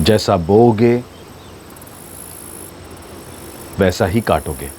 जैसा बोओगे वैसा ही काटोगे।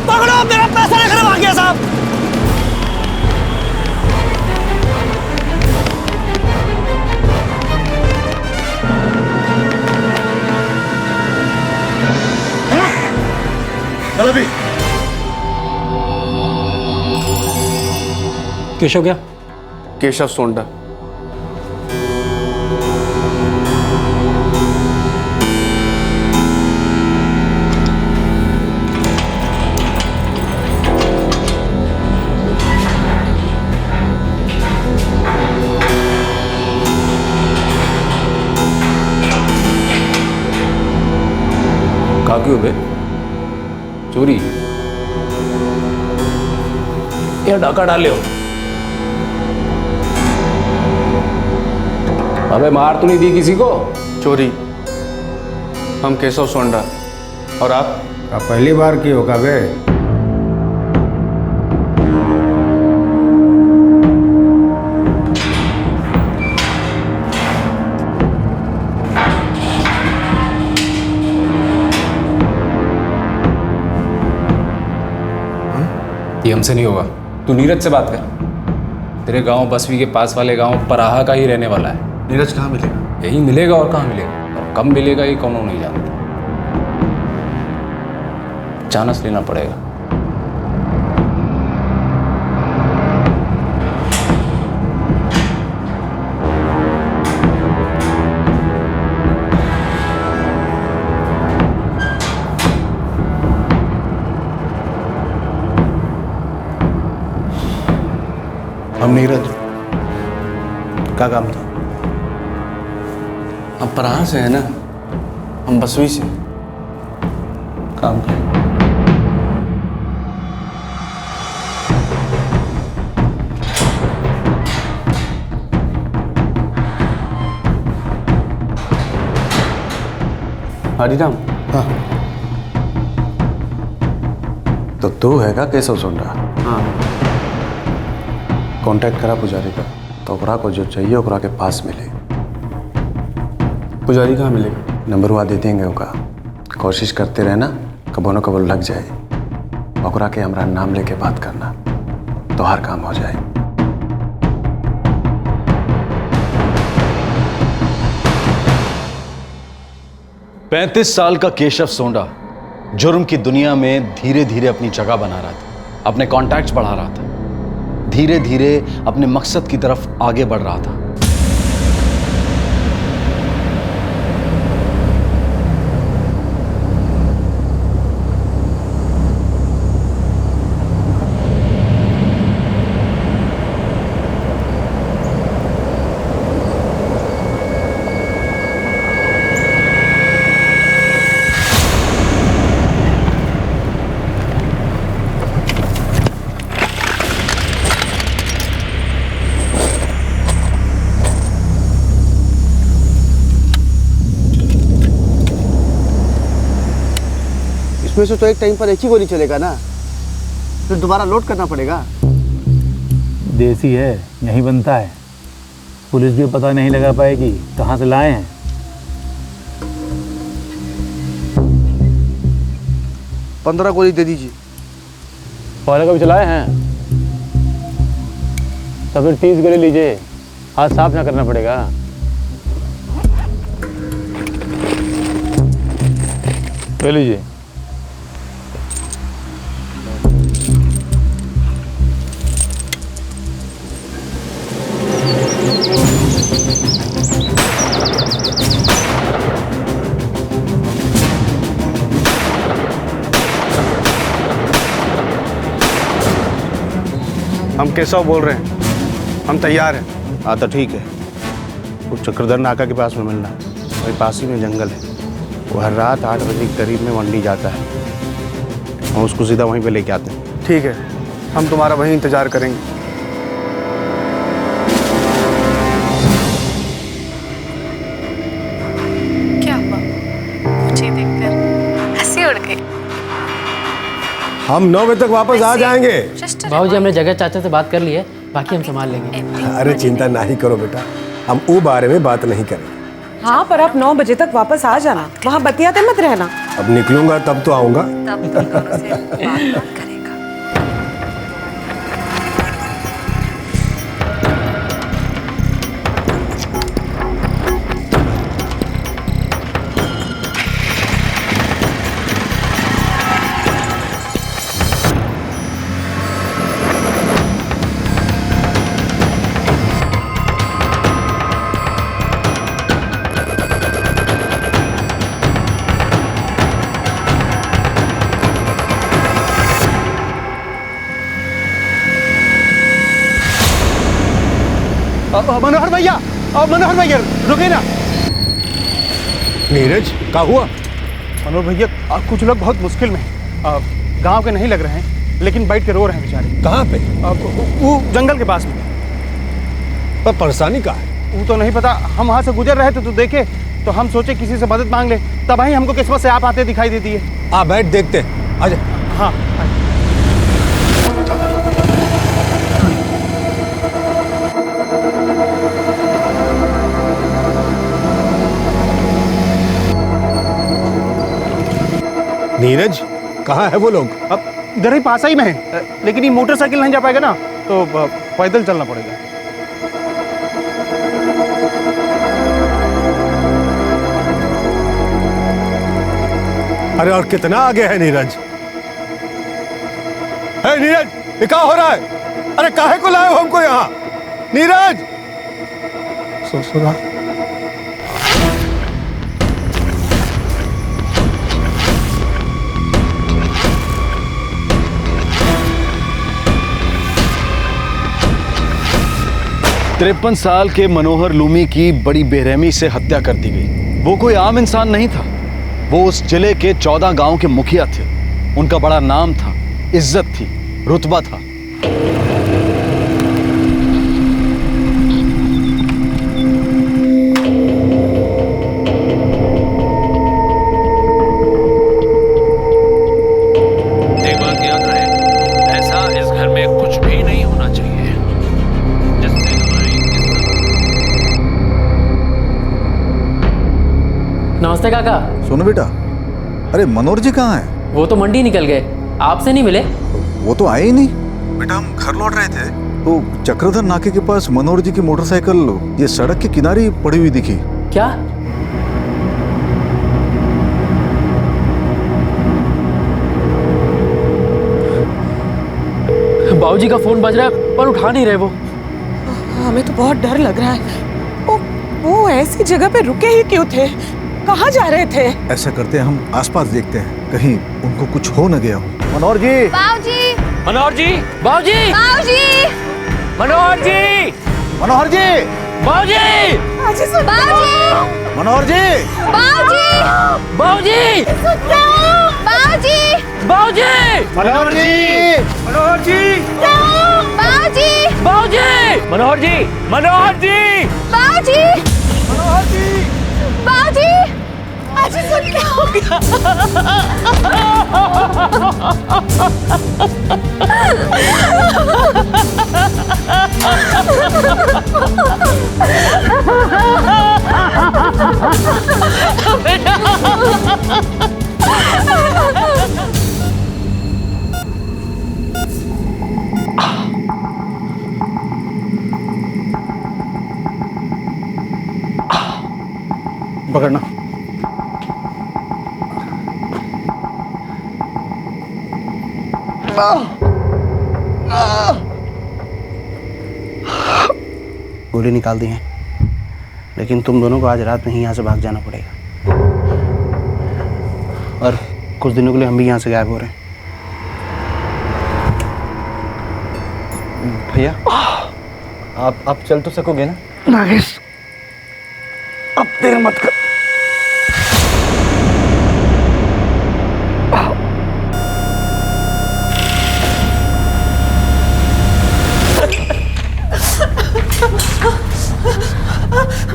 पकड़ो, मेरा पैसा लेकर भाग गया साहब। चलो भी। केशव क्या? केशव सोंडा। क्यों बे? चोरी या डाका डाले हो? अबे मार तो नहीं दी किसी को? चोरी। हम केशव सोंडा। और आप? पहली बार की होगा बे? ये हमसे नहीं होगा। तू नीरज से बात कर। तेरे गांव बसवी के पास वाले गांव पराहा का ही रहने वाला है। नीरज कहाँ मिलेगा? यही मिलेगा और कहाँ मिलेगा, और कब मिलेगा ये कौन नहीं जानता। चांस लेना पड़ेगा। हम नीरज। क्या काम था? हम पराहा से है ना, हम बसवी से। काम था। हरिराम। हाँ। तो तू है का केशव सोंडा? हाँ। कांटेक्ट करा पुजारी का, तो ओकरा को जो चाहिए ओकरा के पास मिले। पुजारी कहाँ मिलेगा? नंबरवा दे देंगे ओका। कोशिश करते रहना, कबो न कबो लग जाए। ओकरा के हमरा नाम लेके बात करना, तो हर काम हो जाए। पैंतीस साल का केशव सोंडा जुर्म की दुनिया में धीरे धीरे अपनी जगह बना रहा था, अपने कॉन्टैक्ट्स बढ़ा रहा था, धीरे धीरे अपने मकसद की तरफ आगे बढ़ रहा था। इसमें से तो एक टाइम पर एक ही गोली चलेगा ना, फिर दोबारा लोड करना पड़ेगा। देसी है, यहीं बनता है। पुलिस भी पता नहीं लगा पाएगी कहाँ से लाए हैं। 15 गोली दे दीजिए। पहले कभी चलाए हैं? तो फिर 30 गोली लीजिए, हाथ साफ ना करना पड़ेगा। ले लीजिए। हम केशव बोल रहे हैं, हम तैयार हैं। हाँ तो ठीक है, वो चक्रधर नाका के पास में मिलना, वही पास ही में जंगल है। वो हर रात 8 बजे के करीब में मंडी जाता है, हम उसको सीधा वहीं पे लेके आते हैं। ठीक है, हम तुम्हारा वहीं इंतजार करेंगे। क्या हुआ मुझे देखकर हंसी उड़ गई? हम 9 बजे तक वापस आ जाएंगे। बाबूजी, हमने जगह चाचा से बात कर ली है, बाकी हम संभाल लेंगे। अरे चिंता नहीं करो बेटा, हम वो बारे में बात नहीं करेंगे। हाँ, पर आप 9 बजे तक वापस आ जाना, वहाँ बतियाते मत रहना। अब निकलूंगा तब तो आऊंगा। तब तुम दोनों से बात मत करेगा। मनोहर भैया रुके ना। नीरज क्या हुआ? मनोहर भैया, कुछ लोग बहुत मुश्किल में हैं। गांव के नहीं लग रहे हैं, लेकिन बैठ के रो रहे हैं बेचारे। कहाँ पे? वो जंगल के पास में। पर परेशानी कहाँ है? वो तो नहीं पता, हम वहाँ से गुजर रहे थे तो देखे, तो हम सोचे किसी से मदद मांग ले, तब ही हमको किस्मत से आप आते दिखाई देती है। आ बैठ, देखते हैं। आजा। हाँ नीरज, कहाँ है वो लोग? अब इधर ही पास ही में है, लेकिन ये मोटरसाइकिल नहीं जा पाएगा ना, तो पैदल चलना पड़ेगा। अरे और कितना आगे है नीरज? है नीरज, ये क्या हो रहा है? अरे काहे को लाए हो हमको यहाँ? नीरज! सुना। 53 साल के मनोहर लूमी की बड़ी बेरहमी से हत्या कर दी गई। वो कोई आम इंसान नहीं था, वो उस जिले के 14 गांव के मुखिया थे। उनका बड़ा नाम था, इज्जत थी, रुतबा था। एक बात याद रहे, ऐसा इस घर में कुछ भी नहीं होना चाहिए जिससे हमारी नमस्ते काका। सुनो बेटा, अरे मनोहर जी कहाँ हैं? वो तो मंडी निकल गए, आपसे नहीं मिले। वो तो आए ही नहीं। बेटा हम घर लौट रहे थे तो चक्रधर नाके के पास मनोहर जी की मोटरसाइकिल ये सड़क के किनारे ही पड़ी हुई दिखी। क्या? बाबूजी का फोन बज रहा है पर उठा नहीं रहे वो। हमें तो बहुत डर लग रहा है। वो ऐसी जगह पे रुके ही क्यों थे? कहाँ जा रहे थे? ऐसा करते हैं, हम आसपास देखते हैं, कहीं उनको कुछ हो न गया हो। मनोहर जी! बाबूजी! मनोहर जी! बाबूजी! बाबूजी! मनोहर जी! मनोहर जी! बाबूजी! बाबूजी! मनोहर जी! बाबूजी! बाबूजी! बाबूजी! बाबूजी! मनोहर जी! मनोहर जी! बाबूजी! बाबूजी! मनोहर जी! मनोहर जी! बाबूजी! बाबूजी! आज सब क्या हो गया? पकड़ना। गोली निकाल दी है, लेकिन तुम दोनों को आज रात में ही यहाँ से भाग जाना पड़ेगा, और कुछ दिनों के लिए हम भी यहाँ से गायब हो रहे हैं। भैया आप चल तो सकोगे ना? नागेश, अब देर मत कर।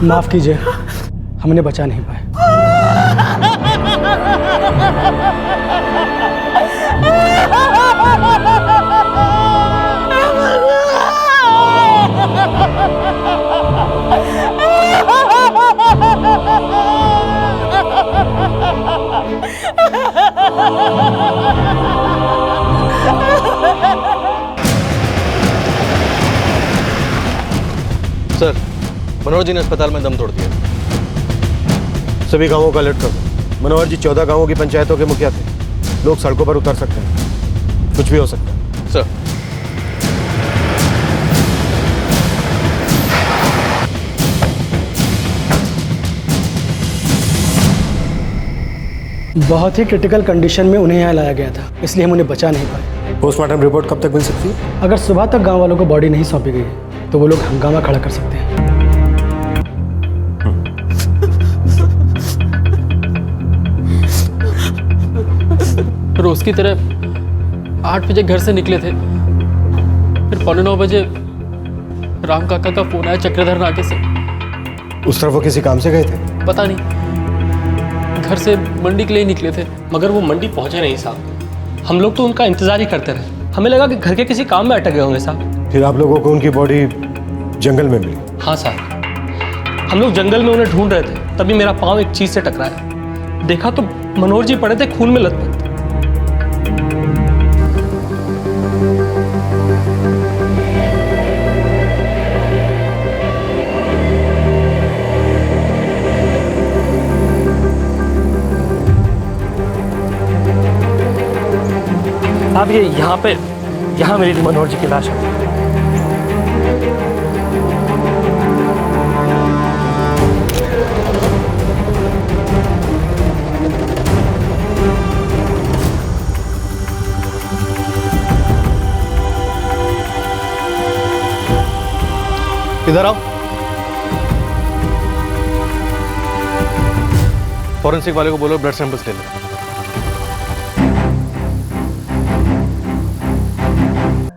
माफ कीजिए, हमने बचा नहीं पाए। सर, मनोहर जी ने अस्पताल में दम तोड़ दिया। सभी गांवों का अलर्ट कर दो। मनोहर जी 14 गांवों की पंचायतों के मुखिया थे। लोग सड़कों पर उतर सकते हैं, कुछ भी हो सकता है। सर, बहुत ही क्रिटिकल कंडीशन में उन्हें यहाँ लाया गया था, इसलिए हम उन्हें बचा नहीं पाए। पोस्टमार्टम रिपोर्ट कब तक मिल सकती है? अगर सुबह तक गांव वालों को बॉडी नहीं सौंपी गई तो वो लोग हंगामा खड़ा कर सकते हैं। रोज की तरह 8 बजे घर से निकले थे, फिर 8:45 बजे राम काका का फोन आया चक्रधर नाके से। उस तरफ वो किसी काम से गए थे? पता नहीं, घर से मंडी के लिए निकले थे। मगर वो मंडी पहुंचे नहीं साहब। हम लोग तो उनका इंतजार ही करते रहे। हमें लगा कि घर के किसी काम में अटक गए होंगे साहब। फिर आप लोगों को उनकी बॉडी जंगल में मिली? हाँ साहब, हम लोग जंगल में उन्हें ढूंढ रहे थे, तभी मेरा पाँव एक चीज से टकराया। देखा तो मनोहर जी पड़े थे खून में लथपथ। अब ये यहाँ मिली थी मनोहर जी की लाश। इधर आओ। फॉरेंसिक वाले को बोलो ब्लड सैंपल्स ले लो।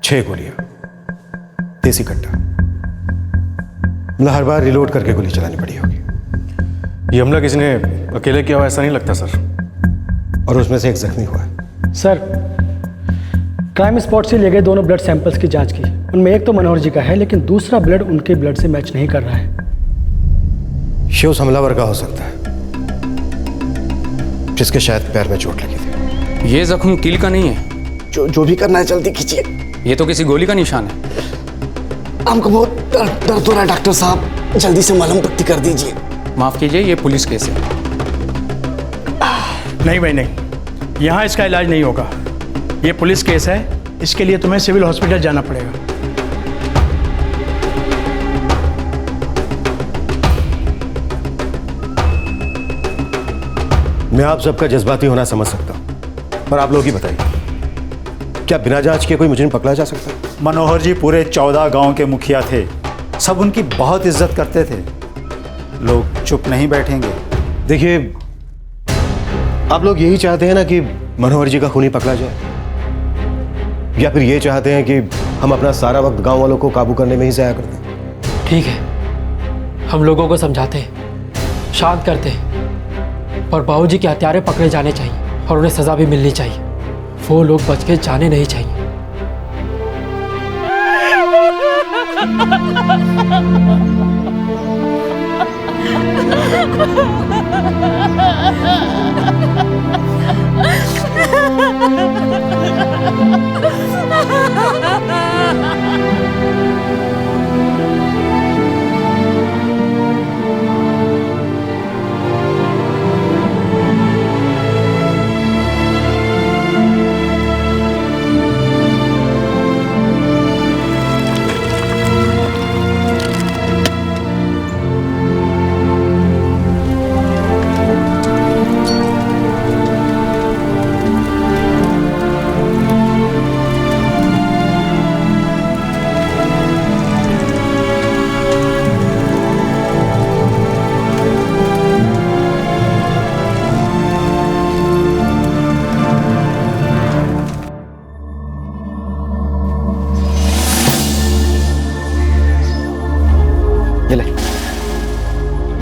6 गोलियां, देसी कट्टा। मतलब हर बार रिलोड करके गोली चलानी पड़ी होगी। ये हमला किसी ने अकेले किया हुआ ऐसा नहीं लगता सर। और उसमें से एक जख्मी हुआ है। सर, क्राइम स्पॉट से लिए गए दोनों ब्लड सैंपल्स की जांच की। उनमें एक तो मनोहर जी का है, लेकिन दूसरा ब्लड उनके ब्लड से मैच नहीं कर रहा है। ये उस हमलावर का हो सकता है जिसके शायद पैर में चोट लगी थी। ये जख्म कील का नहीं है। जो भी करना है जल्दी कीजिए। ये तो किसी गोली का निशान है। हमको बहुत दर्द हो रहा है डॉक्टर साहब, जल्दी से मलहम पट्टी कर दीजिए। माफ कीजिए, ये पुलिस केस है। नहीं भाई नहीं, यहाँ इसका इलाज नहीं होगा। ये पुलिस केस है, इसके लिए तुम्हें सिविल हॉस्पिटल जाना पड़ेगा। मैं आप सबका जज्बाती होना समझ सकता हूँ, पर आप लोग ही बताइए, क्या बिना जांच के कोई मुजरिम पकड़ा जा सकता है? मनोहर जी पूरे 14 गांव के मुखिया थे। सब उनकी बहुत इज्जत करते थे। लोग चुप नहीं बैठेंगे। देखिए, आप लोग यही चाहते हैं ना कि मनोहर जी का खूनी पकड़ा जाए, या फिर ये चाहते हैं कि हम अपना सारा वक्त गांव वालों को काबू करने में ही जाया करते हैं? ठीक है, हम लोगों को समझाते, शांत करते, पर बाबूजी के हत्यारे पकड़े जाने चाहिए और उन्हें सजा भी मिलनी चाहिए। वो लोग बच के जाने नहीं चाहिए।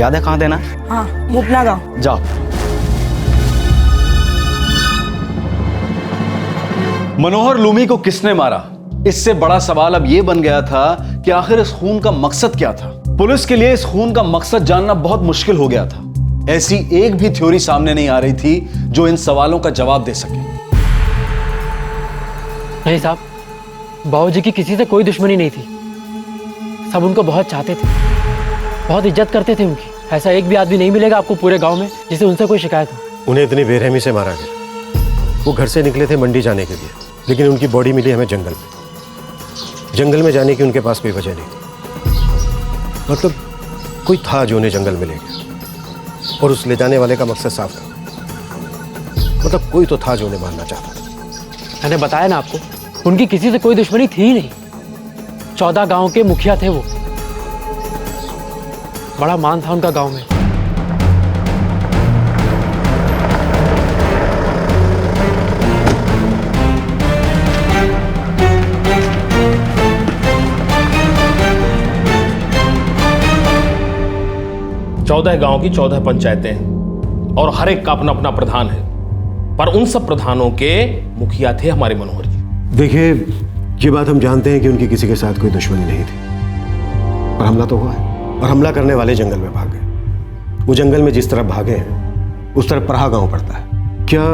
याद है कहाँ देना? हाँ, मुपना गाँव। जाओ। मनोहर लूमी को किसने मारा? इससे बड़ा सवाल अब यह बन गया था कि आखिर इस खून का मकसद क्या था। पुलिस के लिए इस खून का मकसद जानना बहुत मुश्किल हो गया था। ऐसी एक भी थ्योरी सामने नहीं आ रही थी जो इन सवालों का जवाब दे सके। नहीं साहब, बाबूजी की किसी से कोई दुश्मनी नहीं थी। सब उनको बहुत चाहते थे, बहुत इज्जत करते थे उनकी। ऐसा एक भी आदमी नहीं मिलेगा आपको पूरे गांव में जिसे उनसे कोई शिकायत हो। उन्हें इतनी बेरहमी से मारा गया। वो घर से निकले थे मंडी जाने के लिए, लेकिन उनकी बॉडी मिली हमें जंगल में। जंगल में जाने की उनके पास कोई वजह नहीं थी। मतलब कोई था जो उन्हें जंगल में ले गया, और उस ले जाने वाले का मकसद साफ था। मतलब कोई तो था जो उन्हें मारना चाहता था। मैंने बताया ना आपको, उनकी किसी से कोई दुश्मनी थी ही नहीं। 14 गांव के मुखिया थे वो। बड़ा मान था उनका गांव में। चौदह गांव की 14 पंचायतें हैं और हर एक का अपना अपना प्रधान है, पर उन सब प्रधानों के मुखिया थे हमारे मनोहर जी। देखिए, ये बात हम जानते हैं कि उनकी किसी के साथ कोई दुश्मनी नहीं थी, पर हमला तो हुआ है, और हमला करने वाले जंगल में भाग गए। वो जंगल में जिस तरफ भागे हैं उस तरफ पराहा गांव पड़ता है। क्या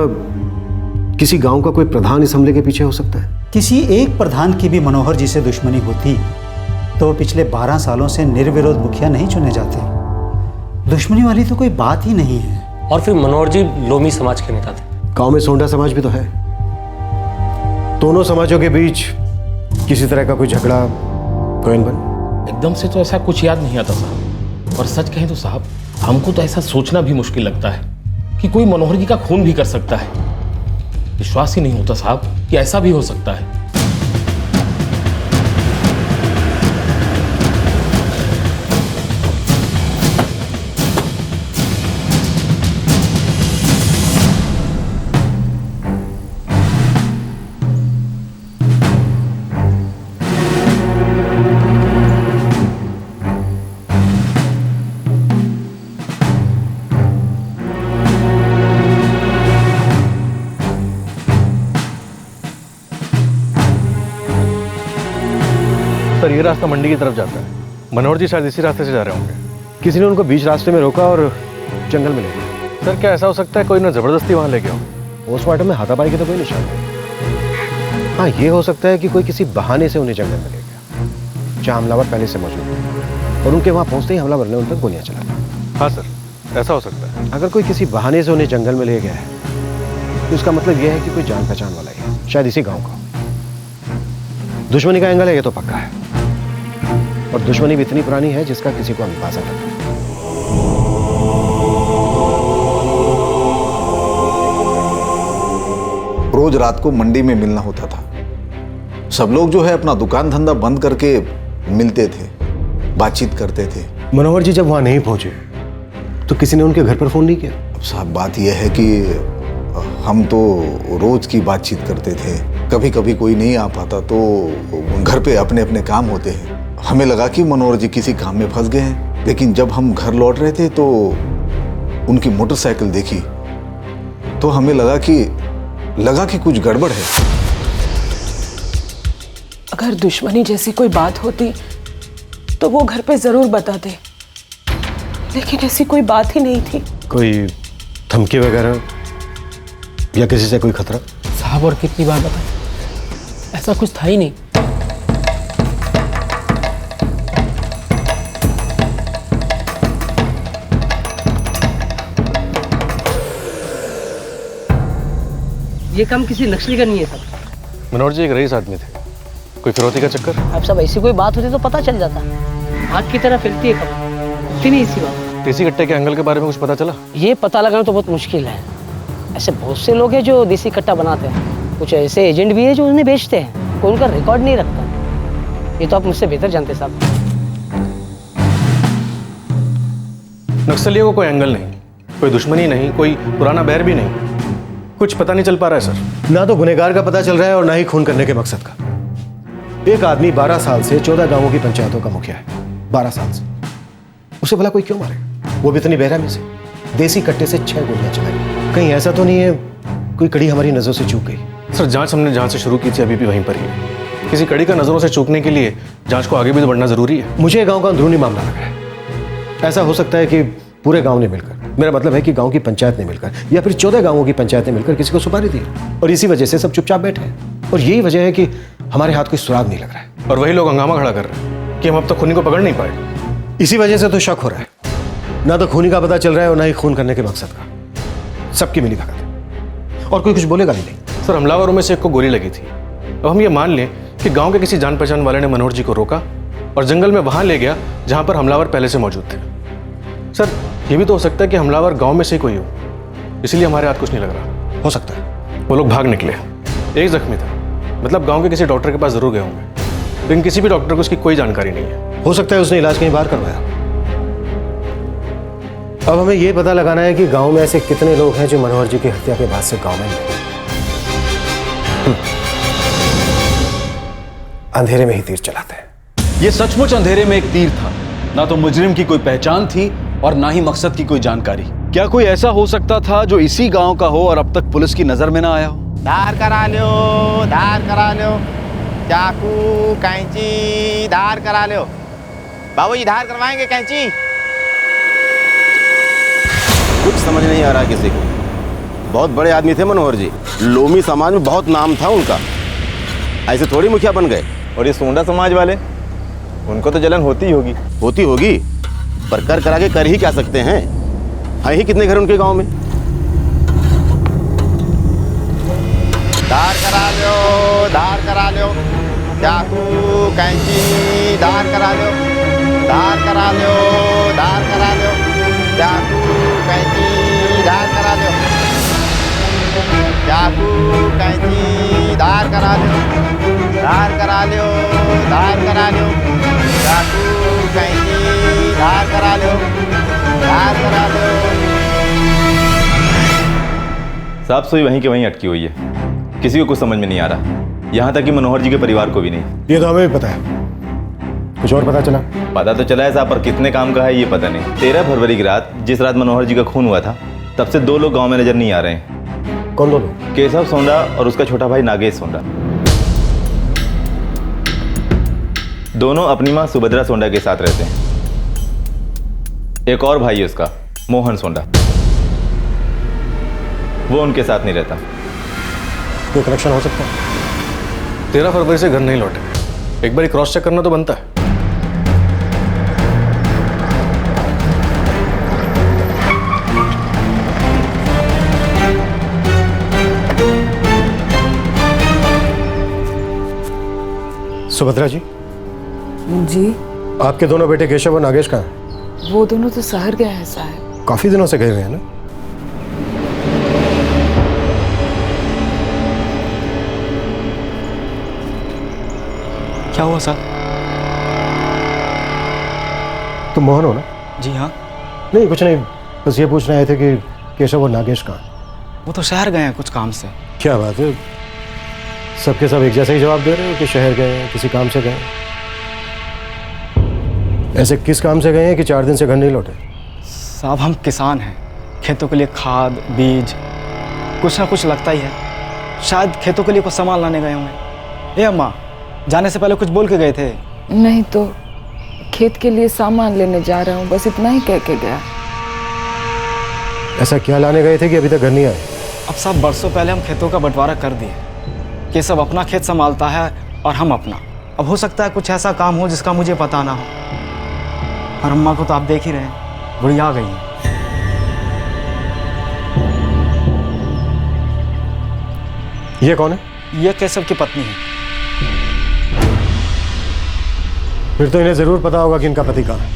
किसी गांव का कोई प्रधान इस हमले के पीछे हो सकता है? किसी एक प्रधान की भी मनोहर जी से दुश्मनी होती तो पिछले 12 सालों से निर्विरोध मुखिया नहीं चुने जाते। दुश्मनी वाली तो कोई बात ही नहीं है। और फिर मनोहर जी लोमी समाज के नेता थे। गांव में सोंडा समाज भी तो है। दोनों समाजों के बीच किसी तरह का कोई झगड़ा, कोई अनबन? एकदम से तो ऐसा कुछ याद नहीं आता साहब। और सच कहें तो साहब, हमको तो ऐसा सोचना भी मुश्किल लगता है कि कोई मनोहर जी का खून भी कर सकता है। विश्वास ही नहीं होता साहब कि ऐसा भी हो सकता है। सर, ये रास्ता मंडी की तरफ जाता है। मनोहर जी शायद इसी रास्ते से जा रहे होंगे। किसी ने उनको बीच रास्ते में रोका और जंगल में ले गया। सर, क्या ऐसा हो सकता है कोई ना जबरदस्ती वहां ले गया हो? पोस्टमार्टम में हाथापाई के तो कोई निशान नहीं। हाँ, ये हो सकता है कि कोई किसी बहाने से उन्हें जंगल में ले गया, जहाँ हमलावर पहले से मौजूद थे, और उनके वहां पहुंचते ही हमलावर ने उन पर गोलियां चला दी। हाँ सर, ऐसा हो सकता है। अगर कोई किसी बहाने से उन्हें जंगल में ले गया है तो उसका मतलब यह है कि कोई जान पहचान वाला ही है, शायद इसी गांव का। दुश्मनी का एंगल है, ये तो पक्का है। और दुश्मनी भी इतनी पुरानी है जिसका किसी को अंदाजा नहीं। रोज रात को मंडी में मिलना होता था। सब लोग जो है अपना दुकान धंधा बंद करके मिलते थे, बातचीत करते थे। मनोहर जी जब वहां नहीं पहुंचे तो किसी ने उनके घर पर फोन नहीं किया? अब साहब, बात यह है कि हम तो रोज की बातचीत करते थे। कभी कभी कोई नहीं आ पाता तो घर पे अपने अपने काम होते हैं। हमें लगा कि मनोहर जी किसी काम में फंस गए हैं, लेकिन जब हम घर लौट रहे थे तो उनकी मोटरसाइकिल देखी तो हमें लगा कि कुछ गड़बड़ है। अगर दुश्मनी जैसी कोई बात होती तो वो घर पे जरूर बताते, लेकिन ऐसी कोई बात ही नहीं थी। कोई धमकी वगैरह या किसी से कोई खतरा? साहब, और कितनी बार बताएं, ऐसा कुछ था ही नहीं। ये काम किसी नक्सली का नहीं है साहब। मनोहर जी एक रईस आदमी थे, कोई फिरौती का चक्कर? अब सब ऐसी कोई बात होती तो पता चल जाता। आग की तरह फैलती है खबर, होती नहीं इसी बात। देसी कट्टे के एंगल के बारे में कुछ पता चला? ये पता लगाना तो बहुत मुश्किल है। ऐसे बहुत से लोग हैं जो देसी कट्टा बनाते हैं, कुछ ऐसे एजेंट भी है जो उन्हें बेचते हैं, कोई उनका रिकॉर्ड नहीं रखता। ये तो आप मुझसे बेहतर जानते साहब। नक्सलियों को कोई एंगल नहीं, कोई दुश्मनी नहीं, कोई पुराना बैर भी नहीं, कुछ पता नहीं चल पा रहा है सर। ना तो गुनहगार का पता चल रहा है और ना ही खून करने के मकसद का। एक आदमी 12 साल से 14 गांवों की पंचायतों का मुखिया है, 12 साल से। उसे भला कोई क्यों मारेगा? वो भी इतनी बेरहमी से। देसी कट्टे से 6 गोलियां चलाई। कहीं ऐसा तो नहीं है कोई कड़ी हमारी नजरों से चूक गई? सर जांच हमने जहां से शुरू की थी अभी भी वहीं पर ही है। किसी कड़ी का नजरों से चूकने के लिए जांच को आगे भी तो बढ़ना जरूरी है। मुझे गांव का अंदरूनी मामला लग रहा है। ऐसा हो सकता है कि पूरे गांव ने मिलकर, मेरा मतलब है कि गांव की पंचायत ने मिलकर या फिर 14 गांवों की पंचायत ने मिलकर किसी को सुपारी दी और इसी वजह से सब चुपचाप बैठे हैं। और यही वजह है कि हमारे हाथ कोई सुराग नहीं लग रहा है। और वही लोग हंगामा खड़ा कर रहे हैं कि हम अब तक खूनी को पकड़ नहीं पाए। इसी वजह से तो शक हो रहा है। ना तो खूनी का पता चल रहा है और ना ही खून करने के मकसद का। सबकी मिली भगत है और कोई कुछ बोलेगा भी नहीं। सर हमलावरों में से एक को गोली लगी थी। अब हम ये मान लें कि गांव के किसी जान पहचान वाले ने मनोहर जी को रोका और जंगल में वहां ले गया जहां पर हमलावर पहले से मौजूद थे। सर ये भी तो हो सकता है कि हमलावर गांव में से कोई हो, इसलिए हमारे हाथ कुछ नहीं लग रहा। हो सकता है वो लोग भाग निकले। एक जख्मी था, मतलब गांव के किसी डॉक्टर के पास जरूर गए होंगे, लेकिन किसी भी डॉक्टर को उसकी कोई जानकारी नहीं है। हो सकता है उसने इलाज कहीं बाहर करवाया। अब हमें यह पता लगाना है कि गांव में ऐसे कितने लोग हैं जो मनोहर जी की हत्या के बाद से गांव में नहीं। अंधेरे में ही तीर चलाते हैं। यह सचमुच अंधेरे में एक तीर था। ना तो मुजरिम की कोई पहचान थी और ना ही मकसद की कोई जानकारी। क्या कोई ऐसा हो सकता था जो इसी गांव का हो और अब तक पुलिस की नजर में ना आया हो? धार करा लो, चाकू कैंची धार करा लो। बाबूजी धार करवाएंगे कैंची? कुछ समझ नहीं आ रहा किसी को। बहुत बड़े आदमी थे मनोहर जी, लोमी समाज में बहुत नाम था उनका। ऐसे थोड़ी मुखिया बन गए। और ये सोंडा समाज वाले, उनको तो जलन होती होगी पर कर करा के कर ही क्या सकते हैं। हैं ही कितने घर उनके गांव में। धार करा लो, चाकू कैंची धार करा लो, चाकू कैंची धार करा लो, चाकू कैंची धार करा लो, चाकू कैंची धार करा लो। साहब सुई वहीं के वहीं अटकी हुई है, किसी को कुछ समझ में नहीं आ रहा, यहाँ तक कि मनोहर जी के परिवार को भी नहीं। ये तो हमें भी पता है। कुछ और पता चला? पता तो चला है साहब, पर कितने काम का है ये पता नहीं। 13 फरवरी की रात, जिस रात मनोहर जी का खून हुआ था, तब से 2 लोग गांव में नजर नहीं आ रहे हैं। कौन 2 लोग? केशव सोंडा और उसका छोटा भाई नागेश सोंडा। दोनों अपनी मां सुभद्रा सोंडा के साथ रहते हैं। एक और भाई है उसका, मोहन सोंडा, वो उनके साथ नहीं रहता। कोई कनेक्शन हो सकता है? 13 फरवरी से घर नहीं लौटे। एक बार क्रॉस चेक करना तो बनता है। सुभद्रा जी। जी। आपके दोनों बेटे केशव और नागेश कहाँ हैं? वो दोनों तो शहर गए हैं साहब। काफी दिनों से गए हुए हैं ना? क्या हुआ सर? तुम मोहन हो ना? जी हाँ। नहीं कुछ नहीं, बस ये पूछने आए थे कि केशव और नागेश कहाँ? वो तो शहर गए हैं कुछ काम से। क्या बात है, सबके सब एक जैसा ही जवाब दे रहे हो कि शहर गए हैं, किसी काम से गए। ऐसे किस काम से गए हैं कि 4 दिन से घर नहीं लौटे? साहब हम किसान हैं, खेतों के लिए खाद बीज कुछ ना कुछ लगता ही है। शायद खेतों के लिए कुछ सामान लाने गए होंगे। ए अम्मा, जाने से पहले कुछ बोल के गए थे? नहीं तो खेत के लिए सामान लेने जा रहा हूँ, बस इतना ही कह के गया। ऐसा क्या लाने गए थे कि अभी तक घर नहीं आए? अब साहब बरसों पहले हम खेतों का बंटवारा कर दिए कि सब अपना खेत संभालता है और हम अपना। अब हो सकता है कुछ ऐसा काम हो जिसका मुझे पता ना हो। और अम्मा को तो आप देख ही रहे हैं, बुढ़िया आ गई हैं। ये कौन है? ये केशव की पत्नी है। फिर तो इन्हें जरूर पता होगा कि इनका पति कहाँ है।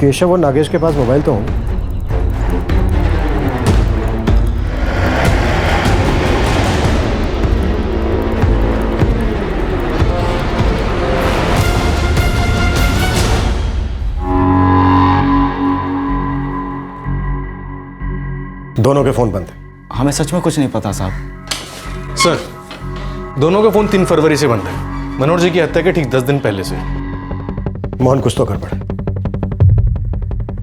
केशव और नागेश के पास मोबाइल तो होंगे। दोनों के फोन बंद हैं। हमें सच में कुछ नहीं पता साहब। सर दोनों का फोन 3 फरवरी से बंद है, मनोहर जी की हत्या के ठीक 10 दिन पहले से। मोहन, कुछ तो गड़बड़ है।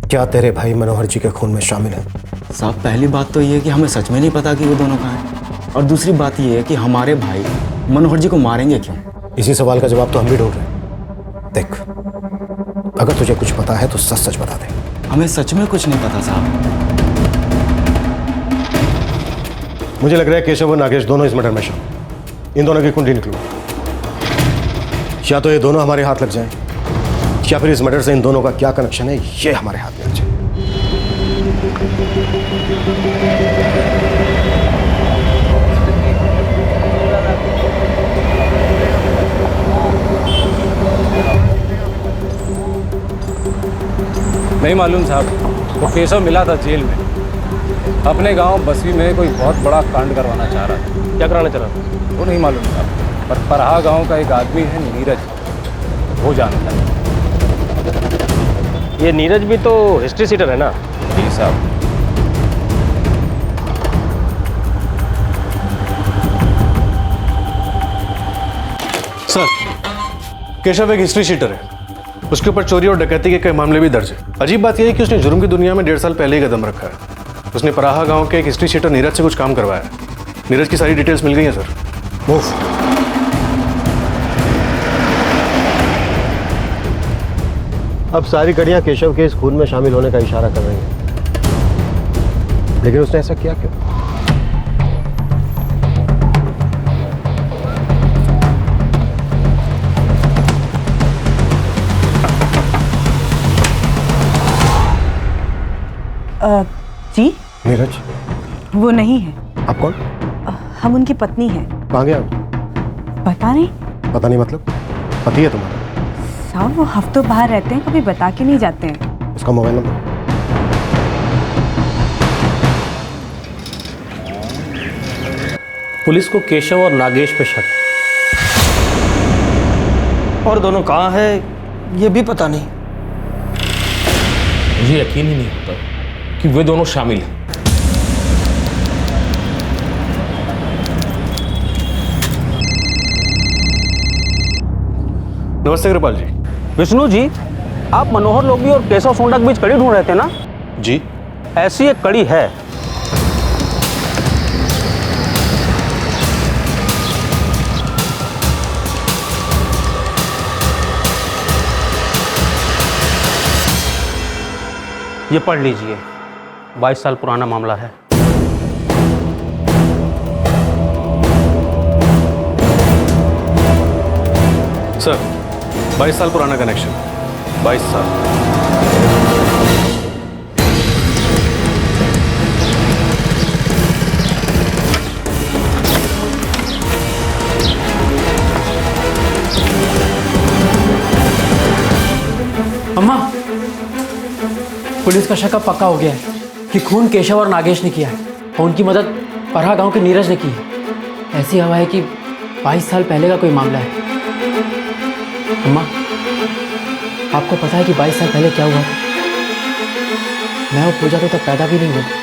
क्या तेरे भाई मनोहर जी के खून में शामिल है? साहब, पहली बात तो ये है कि हमें सच में नहीं पता कि वो दोनों कहाँ हैं, और दूसरी बात ये है कि हमारे भाई मनोहर जी को मारेंगे क्यों? इसी सवाल का जवाब तो हम भी ढूंढ रहे हैं। देख, अगर तुझे कुछ पता है तो सच सच बता दे। हमें सच में कुछ नहीं पता साहब। मुझे लग रहा है केशव और नागेश दोनों इस मर्डर में शामिल। इन दोनों की कुंडली निकलो। या तो ये दोनों हमारे हाथ लग जाएं, या फिर इस मर्डर से इन दोनों का क्या कनेक्शन है ये हमारे हाथ में लग जाए। नहीं मालूम साहब, वो केशव मिला था जेल में, अपने गांव बसवी में कोई बहुत बड़ा कांड करवाना चाह रहा था। क्या कराना चाह रहा था? वो नहीं मालूम साहब, पर परहा गांव का एक आदमी है नीरज, वो जानता है। ये नीरज भी तो हिस्ट्री सीटर है ना? जी साहब। सर, केशव एक हिस्ट्री शीटर है, उसके ऊपर चोरी और डकैती के कई मामले भी दर्ज है। अजीब बात यह है कि उसने जुर्म की दुनिया में 1.5 साल पहले ही कदम रखा है। उसने पराहा गांव के एक हिस्ट्री शीटर नीरज से कुछ काम करवाया है। नीरज की सारी डिटेल्स मिल गई हैं सर। अब सारी कड़ियां केशव के इस खून में शामिल होने का इशारा कर रही हैं, लेकिन उसने ऐसा किया क्यों? जी? नीरज? वो नहीं है। आप कौन? हम उनकी पत्नी हैं। कहाँ गया? पता नहीं। पता नहीं मतलब? पति है तुम्हारा? साहब, वो हफ्तों बाहर रहते हैं, कभी बता के नहीं जाते हैं। उसका मोबाइल नंबर? पुलिस को केशव और नागेश पे शक है, और दोनों कहाँ है ये भी पता नहीं। मुझे यकीन ही नहीं होता कि वे दोनों शामिल हैं। नमस्ते कृपाल जी। विष्णु जी, आप मनोहर लोगी और केशव सोंडा के बीच कड़ी ढूंढ रहे थे ना? जी। ऐसी एक कड़ी है। ये पढ़ लीजिए, 22 साल पुराना मामला है। सर, 22 साल पुराना कनेक्शन, 22 साल। अम्मा, पुलिस का शक अब पक्का हो गया है कि खून केशव और नागेश ने किया है, और उनकी मदद परहा गांव के नीरज ने की है। ऐसी हवा है कि 22 साल पहले का कोई मामला है। अम्मा, आपको पता है कि 22 साल पहले क्या हुआ था? मैं और पूजा तो तब पैदा भी नहीं हुआ।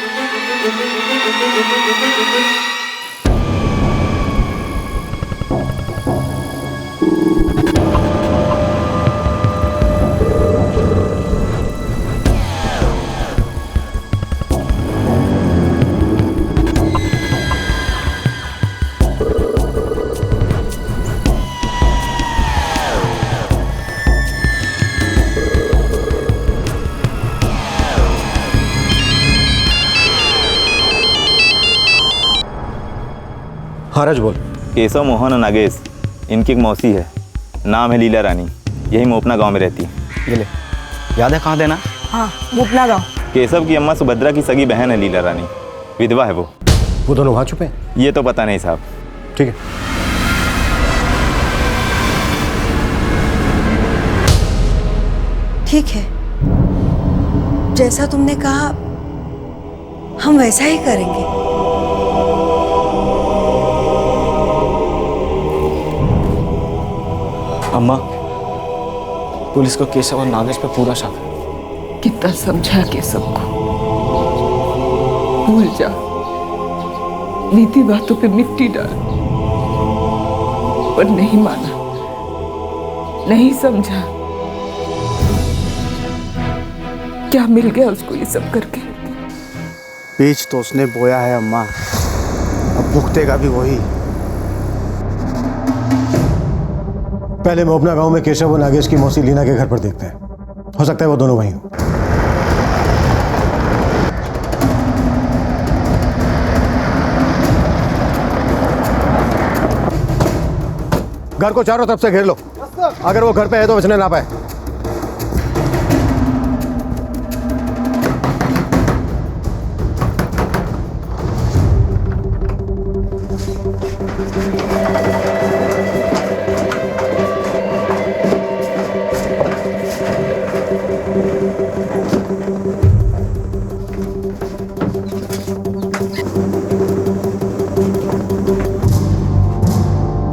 हारज बोल। केशव, मोहन और नागेश, इनकी एक मौसी है, नाम है लीला रानी, यही मोपना गांव में रहती है। ये ले, याद है कहाँ देना? हाँ, मोपना गाँव। केशव की अम्मा सुभद्रा की सगी बहन है लीला रानी, विधवा है वो। दोनों वहाँ छुपे? ये तो पता नहीं साहब। ठीक है। ठीक है, जैसा तुमने कहा हम वैसा ही करेंगे। अम्मा, पुलिस को केशव और नागेश पे पूरा शक है। कितना समझा केशव को, भूल जा, बीती बातों पे मिट्टी डाल। पर नहीं माना, नहीं समझा। क्या मिल गया उसको ये सब करके? बीज तो उसने बोया है अम्मा, अब भुगतेगा भी वही। पहले मोपना गांव में केशव और नागेश की मौसी लीना के घर पर देखते हैं, हो सकता है वो दोनों वहीं हो। घर को चारों तरफ से घेर लो, अगर वो घर पे है तो बचने ना पाए।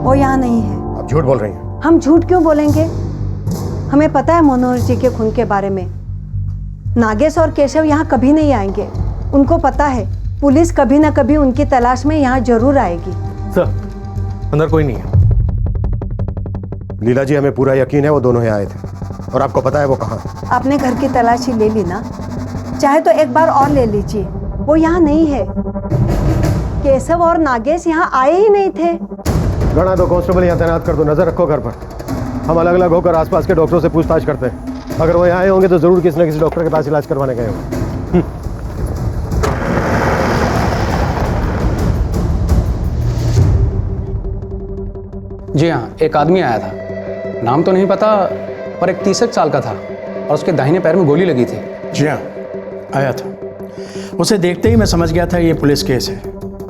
वो यहाँ नहीं है। आप झूठ बोल रही हैं। हम झूठ क्यों बोलेंगे? हमें पता है मनोहर जी के खून के बारे में। नागेश और केशव यहाँ कभी नहीं आएंगे। उनको पता है पुलिस कभी ना कभी उनकी तलाश में यहाँ जरूर आएगी। सर, अंदर कोई नहीं है। लीला जी, हमें पूरा यकीन है वो दोनों ही आए थे, और आपको पता है वो कहाँ। आपने घर की तलाशी ले ली ना, चाहे तो एक बार और ले लीजिए। वो यहाँ नहीं है। केशव और नागेश यहाँ आए ही नहीं थे। गणा दो कांस्टेबल यहाँ तैनात कर दो, नजर रखो घर पर। हम अलग अलग होकर आसपास के डॉक्टरों से पूछताछ करते हैं। अगर वो यहाँ आए होंगे तो जरूर किसी न किसी डॉक्टर के पास इलाज करवाने गए होंगे। जी हाँ, एक आदमी आया था, नाम तो नहीं पता, पर एक 30 साल का था और उसके दाहिने पैर में गोली लगी थी। जी हाँ, आया था। उसे देखते ही मैं समझ गया था ये पुलिस केस है।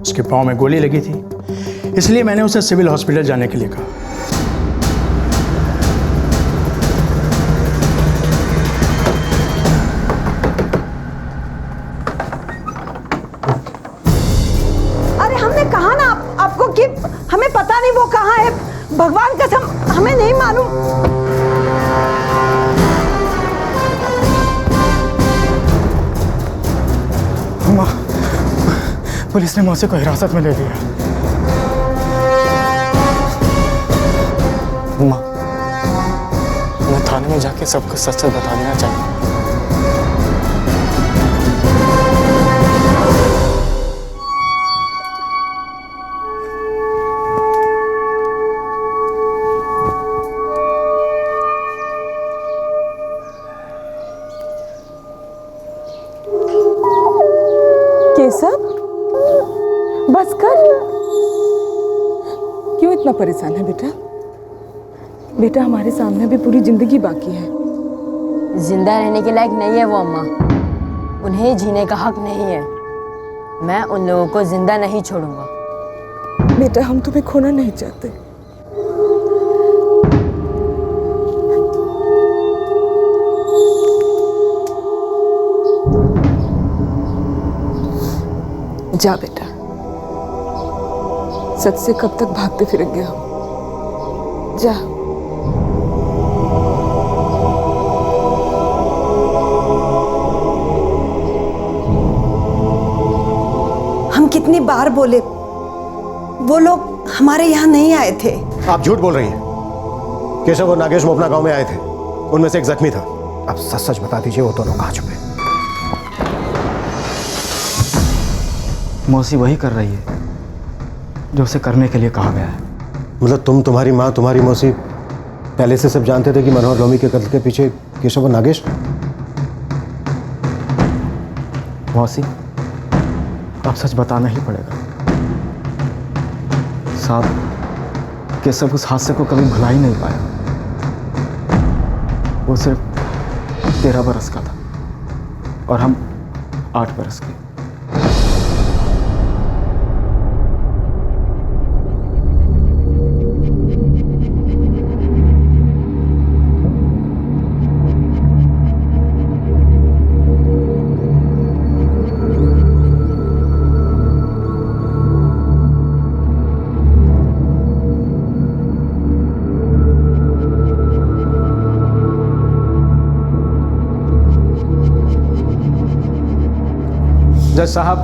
उसके पाँव में गोली लगी थी, इसलिए मैंने उसे सिविल हॉस्पिटल जाने के लिए कहा। अरे हमने कहा ना आपको कि हमें पता नहीं वो कहाँ है। भगवान कसम हमें नहीं मालूम। अम्मा, पुलिस ने मौसी को हिरासत में ले लिया। अम्मा, हमें थाने में जाके सब कुछ सच बता देना चाहिए। केशव, बस कर। क्यों इतना परेशान है बेटा? बेटा, हमारे सामने भी पूरी जिंदगी बाकी है। जिंदा रहने के लायक नहीं है वो अम्मा, उन्हें जीने का हक नहीं है। मैं उन लोगों को जिंदा नहीं छोड़ूंगा। बेटा, हम तुम्हें खोना नहीं चाहते। जा बेटा, सच से कब तक भागते फिरेंगे हम? जा। हम कितनी बार बोले, वो लोग हमारे यहाँ नहीं आए थे। आप झूठ बोल रही हैं। केशव और नागेश मोपना गांव में आए थे, उनमें से एक जख्मी था। अब सच सच बता दीजिए, वो दोनों कहाँ छुपे? मौसी वही कर रही है जो उसे करने के लिए कहा गया है। मतलब तुम्हारी माँ, तुम्हारी मौसी पहले से सब जानते थे कि मनोहर लोमी के कत्ल के पीछे केशव और नागेश? मौसी, अब सच बताना ही पड़ेगा। साहब, केशव उस हादसे को कभी भुला ही नहीं पाया। वो सिर्फ 13 बरस का था और हम 8 बरस के। जज साहब,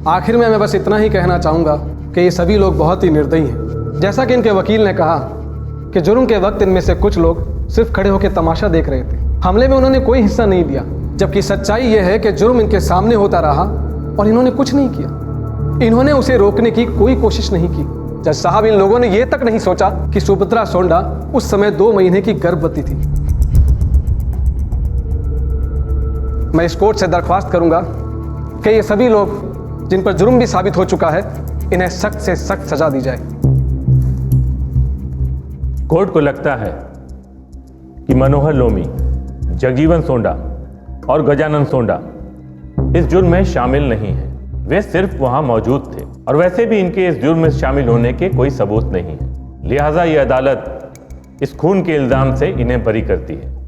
आखिर में मैं बस इतना ही कहना चाहूँगा कि ये सभी लोग बहुत ही निर्दयी हैं। जैसा कि इनके वकील ने कहा कि जुर्म के वक्त इनमें से कुछ लोग सिर्फ खड़े होकर तमाशा देख रहे थे, हमले में उन्होंने कोई हिस्सा नहीं लिया, जबकि सच्चाई यह है कि जुर्म इनके सामने होता रहा और इन्होंने कुछ नहीं किया। इन्होंने उसे रोकने की कोई कोशिश नहीं की। जज साहब, इन लोगों ने यह तक नहीं सोचा कि सुभद्रा सोंडा उस समय 2 महीने की गर्भवती थी। मैं इस कोर्ट से दरख्वास्त करूंगा कि ये सभी लोग जिन पर जुर्म भी साबित हो चुका है, इन्हें सख्त से सख्त सजा दी जाए। कोर्ट को लगता है कि मनोहर लोमी, जगजीवन सोंडा और गजानन सोंडा इस जुर्म में शामिल नहीं है। वे सिर्फ वहां मौजूद थे और वैसे भी इनके इस जुर्म में शामिल होने के कोई सबूत नहीं है। लिहाजा यह अदालत इस खून के इल्जाम से इन्हें बरी करती है।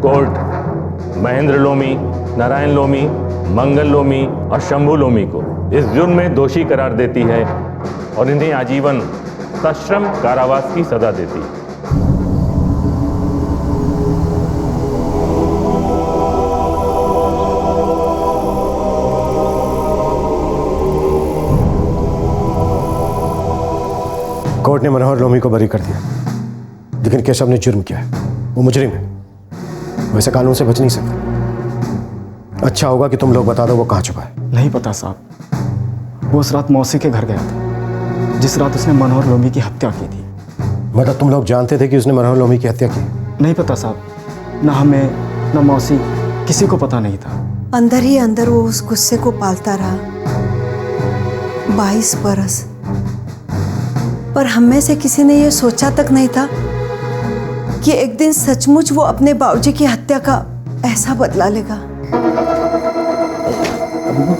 कोर्ट महेंद्र लोमी, नारायण लोमी, मंगल लोमी और शंभू लोमी को इस जुर्म में दोषी करार देती है और इन्हें आजीवन सश्रम कारावास की सजा देती है। कोर्ट ने मनोहर लोमी को बरी कर दिया, लेकिन केशव ने जुर्म किया है, वो मुजरिम है, वैसे कानून से बच नहीं सकता। अच्छा होगा कि तुम लोग बता दो वो कहाँ छुपा है। नहीं पता साहब, वो उस रात मौसी के घर गया था, जिस रात उसने मनोहर लोमी की हत्या की थी। मतलब तुम लोग जानते थे कि उसने मनोहर लोमी की हत्या की? नहीं पता साहब, ना हमें ना मौसी, किसी को पता नहीं था। अंदर ही अंदर वो उस गुस्से को पालता रहा 22 बरस, पर हम में से किसी ने ये सोचा तक नहीं था कि एक दिन सचमुच वो अपने बाबूजी की हत्या का ऐसा बदला लेगा।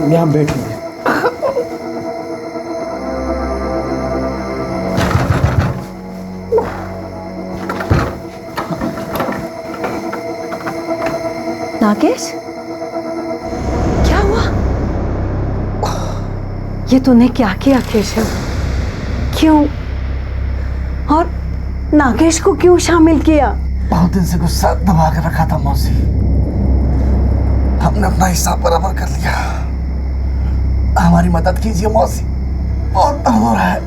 यहाँ बैठिए। नागेश, क्या हुआ? ये तूने क्या किया केशव? क्यों? और नागेश को क्यों शामिल किया? बहुत दिन से गुस्सा दबा कर रखा था मौसी, हमने अपना हिसाब बराबर कर लिया। हमारी मदद कीजिए मौसी, बहुत दर्द हो रहा है।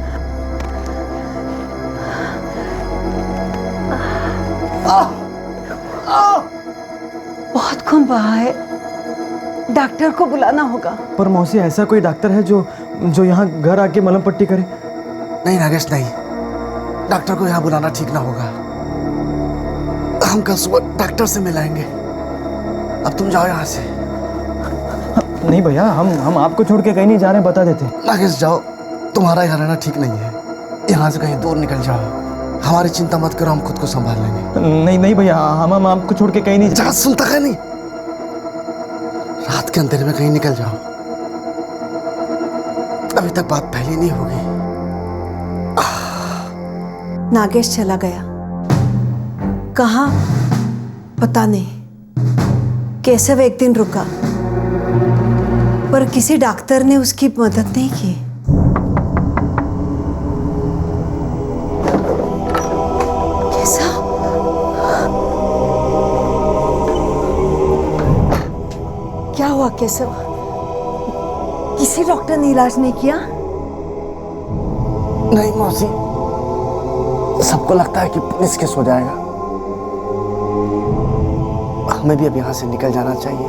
बहुत खून बहा है, डॉक्टर को बुलाना होगा। पर मौसी, ऐसा कोई डॉक्टर है जो यहाँ घर आके मलहम पट्टी करे? नहीं नागेश, नहीं, डॉक्टर को यहाँ बुलाना ठीक ना होगा। हम कल सुबह डॉक्टर से मिलाएंगे। अब तुम जाओ यहाँ से। नहीं भैया, हम आपको छोड़ के कहीं नहीं जा रहे, बता देते। नागेश जाओ, तुम्हारा यहाँ रहना ठीक नहीं है, यहाँ से कहीं दूर निकल जाओ। हमारी चिंता मत करो, हम खुद को संभाल लेंगे। नहीं भैया, हम आपको छोड़ के कहीं नहीं जा। सुनता है नहीं? रात के अंधेरे में कहीं निकल जाओ, अभी तक बात पहले नहीं होगी। नागेश चला गया, कहाँ पता नहीं। केशव एक दिन रुका, पर किसी डॉक्टर ने उसकी मदद नहीं की। केशव, क्या हुआ केशव? किसी डॉक्टर ने इलाज नहीं किया? नहीं मौसी, सबको लगता है कि पुलिस केस हो जाएगा। हमें भी अब यहाँ से निकल जाना चाहिए,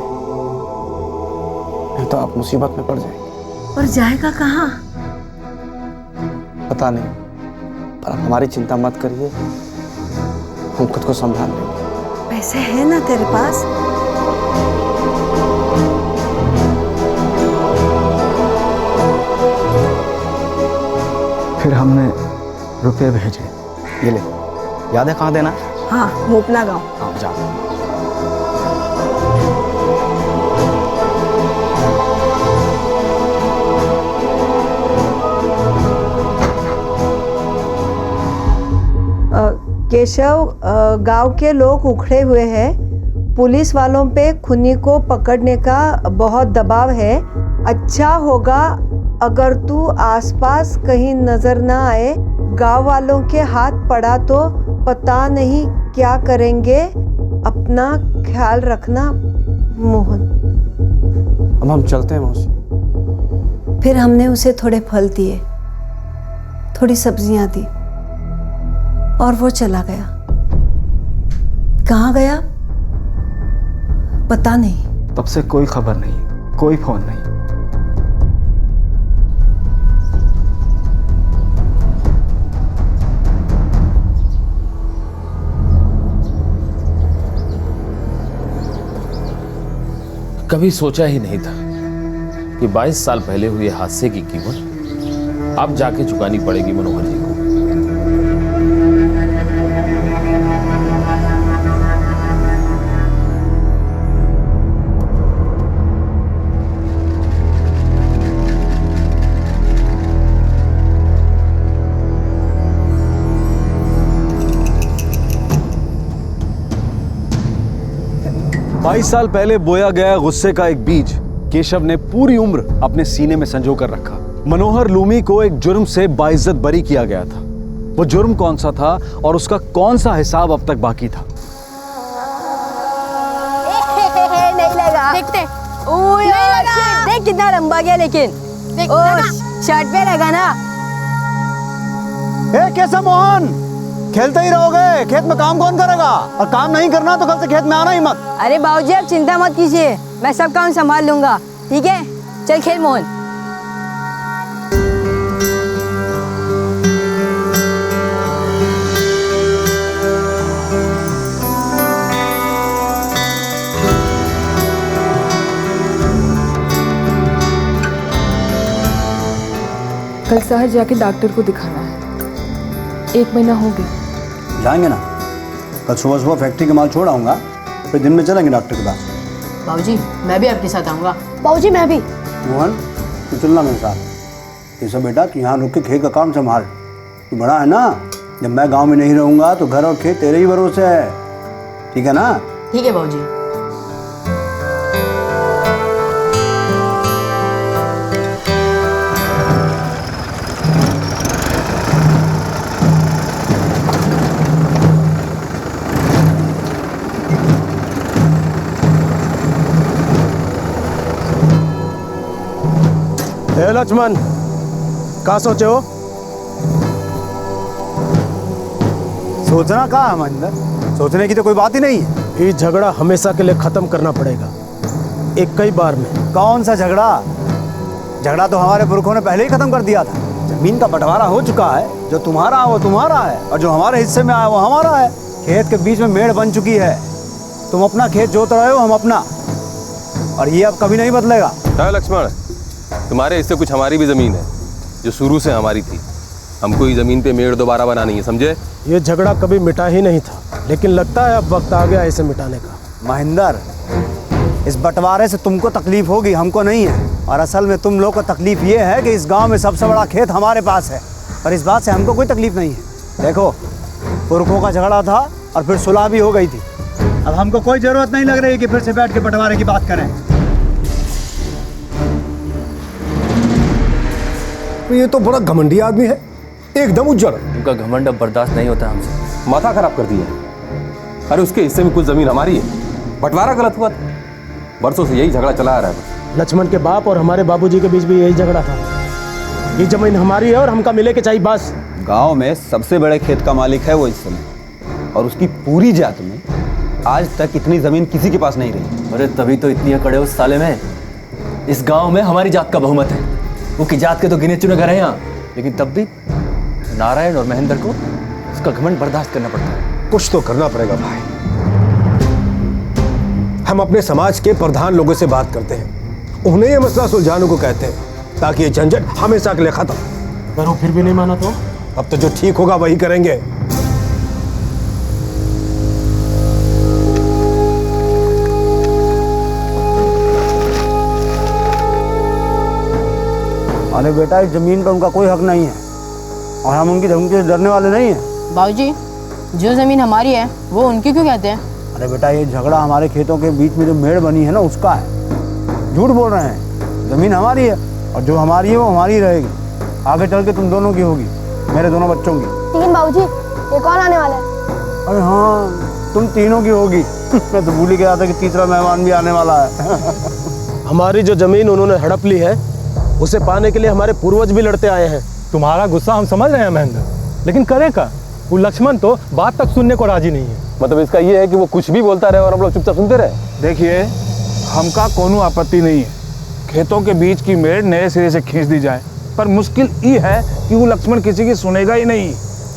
नहीं तो आप मुसीबत में पड़ जाएंगे। और जाएगा कहाँ? पता नहीं, पर आप हमारी चिंता मत करिए, हम खुद को संभाल लेंगे। पैसे हैं ना तेरे पास? फिर हमने रुपए भेजे। ये ले, याद है कहाँ देना? हाँ, मोपना गाँव। हाँ, जा। केशव, गांव के लोग उखड़े हुए हैं। पुलिस वालों पे खूनी को पकड़ने का बहुत दबाव है। अच्छा होगा अगर तू आसपास कहीं नजर ना आए। गांव वालों के हाथ पड़ा तो पता नहीं क्या करेंगे। अपना ख्याल रखना मोहन। अब हम चलते हैं मौसी। फिर हमने उसे थोड़े फल दिए, थोड़ी सब्जियां दी और वो चला गया। कहाँ गया पता नहीं। तब से कोई खबर नहीं, कोई फोन नहीं। कभी सोचा ही नहीं था कि 22 साल पहले हुए हादसे की कीमत अब जाके चुकानी पड़ेगी मनोहर जी को। बाईस साल पहले बोया गया गुस्से का एक बीज केशव ने पूरी उम्र अपने सीने में संजो कर रखा। मनोहर लूमी को एक जुर्म से बाइज्जत बरी किया गया था। वो जुर्म कौन सा था और उसका कौन सा हिसाब अब तक बाकी था? नहीं लगा। देखते। देख कितना लंबा गया, लेकिन शर्ट पे लगा ना। कैसा मोहन, खेलते ही रहोगे? खेत में काम कौन करेगा? और काम नहीं करना तो कल से खेत में आना ही मत। अरे बाबूजी आप चिंता मत कीजिए, मैं सब काम संभाल लूंगा। ठीक है, चल खेल मोहन। कल शहर जाके डॉक्टर को दिखाना है। 1 महीना हो गया। जाएंगे ना, कल सुबह सुबह फैक्ट्री के माल छोड़ आऊँगा, फिर दिन में चलेंगे डॉक्टर के पास। बाबूजी मैं भी आपके साथ आऊँगा। बाबूजी मैं भी। मोहन तू चलना मेरे साथ। ये सब बेटा तू यहाँ रुक के खेत का काम संभाल। तू बड़ा है ना, जब मैं गांव में नहीं रहूँगा तो घर और खेत तेरे ही भरोसे है। ठीक है ना? ठीक है बाबूजी। लक्ष्मण क्या सोचे हो? सोचना कहाँ है महेंद्र, सोचने की तो कोई बात ही नहीं है। ये झगड़ा हमेशा के लिए खत्म करना पड़ेगा, एक कई बार में। कौन सा झगड़ा? झगड़ा तो हमारे पुरखों ने पहले ही खत्म कर दिया था। जमीन का बंटवारा हो चुका है, जो तुम्हारा वो तुम्हारा है और जो हमारे हिस्से में आया वो हमारा है। खेत के बीच में मेड़ बन चुकी है, तुम अपना खेत जोत रहे हो, हम अपना, और ये अब कभी नहीं बदलेगा। लक्ष्मण, तुम्हारे हिस्से कुछ हमारी भी जमीन है जो शुरू से हमारी थी। हमको ये जमीन पे मेड़ दोबारा बनानी है, समझे? ये झगड़ा कभी मिटा ही नहीं था, लेकिन लगता है अब वक्त आ गया इसे मिटाने का। महेंद्र, इस बंटवारे से तुमको तकलीफ होगी, हमको नहीं है। और असल में तुम लोग को तकलीफ ये है कि इस गांव में सबसे बड़ा खेत हमारे पास है, पर इस बात से हमको कोई तकलीफ नहीं है। देखो, पुरखों का झगड़ा था और फिर सुलह भी हो गई थी। अब हमको कोई जरूरत नहीं लग रही कि फिर से बैठ के बंटवारे की बात करें। ये तो बड़ा घमंडी आदमी है, एकदम उज्जड़। उनका घमंड अब बर्दाश्त नहीं होता हमसे। माथा खराब कर दिया। अरे उसके हिस्से में कुछ जमीन हमारी है, बंटवारा गलत हुआ था। बरसों से यही झगड़ा चला आ रहा है। लक्ष्मण के बाप और हमारे बाबूजी के बीच भी यही झगड़ा था। ये जमीन हमारी है और हमका मिले के चाहिए बस। गांव में सबसे बड़े खेत का मालिक है वो इस समय, और उसकी पूरी जात में आज तक इतनी जमीन किसी के पास नहीं रही। अरे तभी तो इतनी अकड़ है उस साले में। इस गांव में हमारी जात का बहुमत है, वो की जात के तो गिने चुने घर हैं यहाँ, लेकिन तब भी नारायण और महेंद्र को उसका घमंड बर्दाश्त करना पड़ता है। कुछ तो करना पड़ेगा भाई। हम अपने समाज के प्रधान लोगों से बात करते हैं, उन्हें ये मसला सुलझाने को कहते हैं, ताकि ये झंझट हमेशा के लिए खत्म। अगर वो फिर भी नहीं माना तो अब तो जो ठीक होगा वही करेंगे। अरे बेटा, इस जमीन पर उनका कोई हक नहीं है और हम उनकी धमकी से डरने वाले नहीं हैं। बाबूजी, जो जमीन हमारी है वो उनकी क्यों कहते हैं? अरे बेटा, ये झगड़ा हमारे खेतों के बीच में जो मेड़ बनी है ना, उसका है। झूठ बोल रहे हैं, जमीन हमारी है और जो हमारी है वो हमारी रहेगी। आगे चल के तुम दोनों की होगी, मेरे दोनों बच्चों की। लेकिन बाबूजी, ये कौन आने वाला है? अरे हाँ, तुम तीनों की होगी। मैं तो भूल ही गया था कि तीसरा मेहमान भी आने वाला है। हमारी जो जमीन उन्होंने हड़प ली है उसे पाने के लिए हमारे पूर्वज भी लड़ते आए हैं। तुम्हारा गुस्सा हम समझ रहे हैं महेंद्र, लेकिन करे का? वो लक्ष्मण तो बात तक सुनने को राजी नहीं है। मतलब इसका ये है कि वो कुछ भी बोलता रहे और हम लोग चुपचाप सुनते रहे। देखिए, हमका कोनो आपत्ति नहीं है, खेतों के बीच की मेड़ नए सिरे से खींच दी जाए, पर मुश्किल ये है कि वो लक्ष्मण किसी की सुनेगा ही नहीं।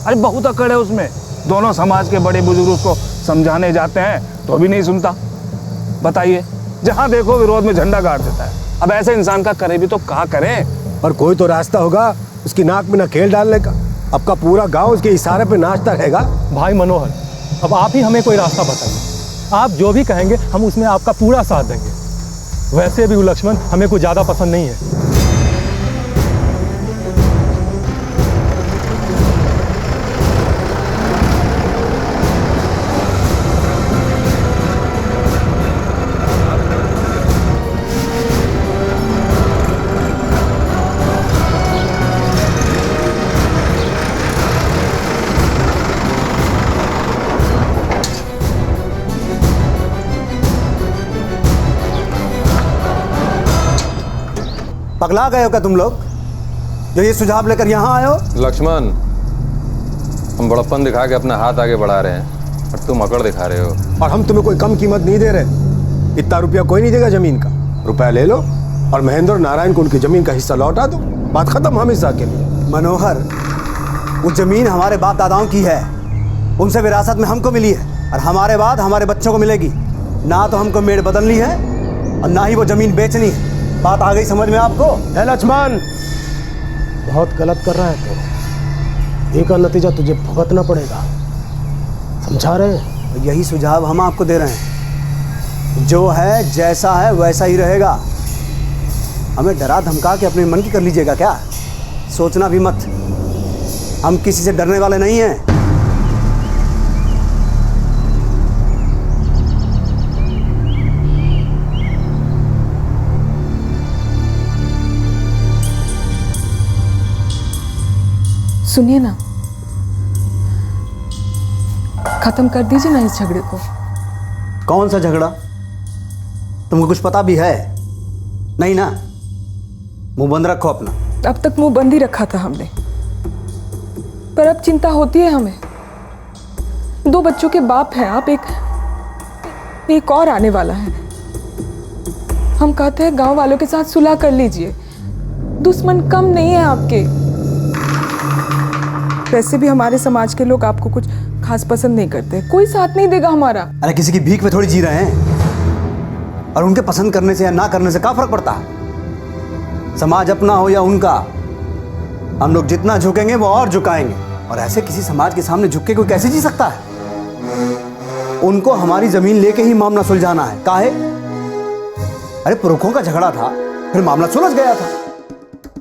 अरे बहुत अकड़ है उसमें, दोनों समाज के बड़े बुजुर्ग उसको समझाने जाते हैं तो भी नहीं सुनता। बताइए, जहाँ देखो विरोध में झंडा गाड़ देता है। अब ऐसे इंसान का करे भी तो क्या करें? पर कोई तो रास्ता होगा उसकी नाक में नकेल डालने का। आपका पूरा गांव उसके इशारे पे नाचता रहेगा। भाई मनोहर, अब आप ही हमें कोई रास्ता बताइए। आप जो भी कहेंगे हम उसमें आपका पूरा साथ देंगे। वैसे भी वो लक्ष्मण हमें कुछ ज़्यादा पसंद नहीं है। पगला गए हो क्या तुम लोग जो ये सुझाव लेकर यहाँ आए हो? लक्ष्मण, हम बड़प्पन दिखा के अपना हाथ आगे बढ़ा रहे हैं और तुम अकड़ दिखा रहे हो। और हम तुम्हें कोई कम कीमत नहीं दे रहे। इतना रुपया कोई नहीं देगा जमीन का। रुपया ले लो और महेंद्र और नारायण को उनकी जमीन का हिस्सा लौटा दो। बात खत्म हमेशा के लिए। मनोहर, वो जमीन हमारे बाप दादाओं की है, उनसे विरासत में हमको मिली है और हमारे बाद हमारे बच्चों को मिलेगी। ना तो हमको मेड़ बदलनी है और ना ही वो जमीन बेचनी है। बात आ गई समझ में आपको? है लक्ष्मण, बहुत गलत कर रहा है तो एक नतीजा तुझे भुगतना पड़ेगा। समझा रहे हैं? यही सुझाव हम आपको दे रहे हैं। जो है जैसा है वैसा ही रहेगा। हमें डरा धमका के अपने मन की कर लीजिएगा क्या? सोचना भी मत, हम किसी से डरने वाले नहीं हैं। सुनिए ना, खत्म कर दीजिए ना इस झगड़े को। कौन सा झगड़ा? तुमको कुछ पता भी है? नहीं ना? मुंह बंद रखो अपना। अब तक मुंह बंद ही रखा था हमने, पर अब चिंता होती है हमें। 2 बच्चों के बाप हैं आप, एक और आने वाला है। हम कहते हैं गांव वालों के साथ सुलह कर लीजिए, दुश्मन कम नहीं है आपके। वैसे भी हमारे समाज के लोग आपको कुछ खास पसंद नहीं करते, कोई साथ नहीं देगा हमारा। अरे किसी की भीख में थोड़ी जी रहे हैं, और उनके पसंद करने से या ना करने से क्या फर्क पड़ता है? समाज अपना हो या उनका, हम लोग जितना झुकेंगे वो और झुकाएंगे। और ऐसे किसी समाज के सामने झुक के कोई कैसे जी सकता है? उनको हमारी जमीन लेके ही मामला सुलझाना है। काहे? अरे पुरखों का झगड़ा था, फिर मामला सुलझ गया था।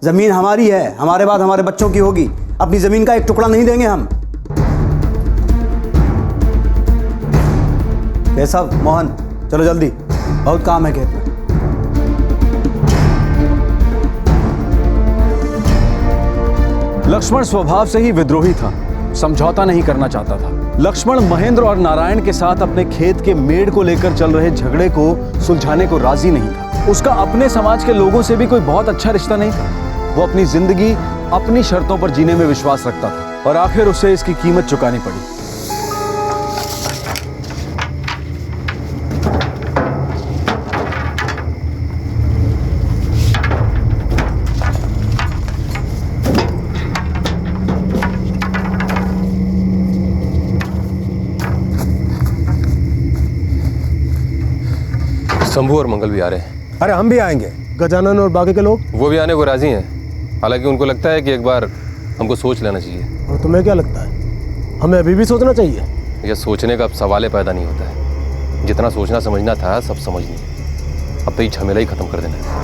जमीन हमारी है, हमारे बाद हमारे बच्चों की होगी। अपनी जमीन का एक टुकड़ा नहीं देंगे हम। केशव, मोहन, चलो जल्दी, बहुत काम है खेत में। लक्ष्मण स्वभाव से ही विद्रोही था, समझौता नहीं करना चाहता था। लक्ष्मण महेंद्र और नारायण के साथ अपने खेत के मेड़ को लेकर चल रहे झगड़े को सुलझाने को राजी नहीं था। उसका अपने समाज के लोगों से भी कोई बहुत अच्छा रिश्ता नहीं था। वो अपनी जिंदगी अपनी शर्तों पर जीने में विश्वास रखता था और आखिर उसे इसकी कीमत चुकानी पड़ी। शंभू और मंगल भी आ रहे हैं। अरे हम भी आएंगे। गजानन और बाकी के लोग? वो भी आने को राजी हैं, हालांकि उनको लगता है कि एक बार हमको सोच लेना चाहिए। और तुम्हें क्या लगता है, हमें अभी भी सोचना चाहिए? यह सोचने का अब सवाल पैदा नहीं होता है। जितना सोचना समझना था सब समझ लिया। अब तो ये झमेला ही खत्म कर देना है।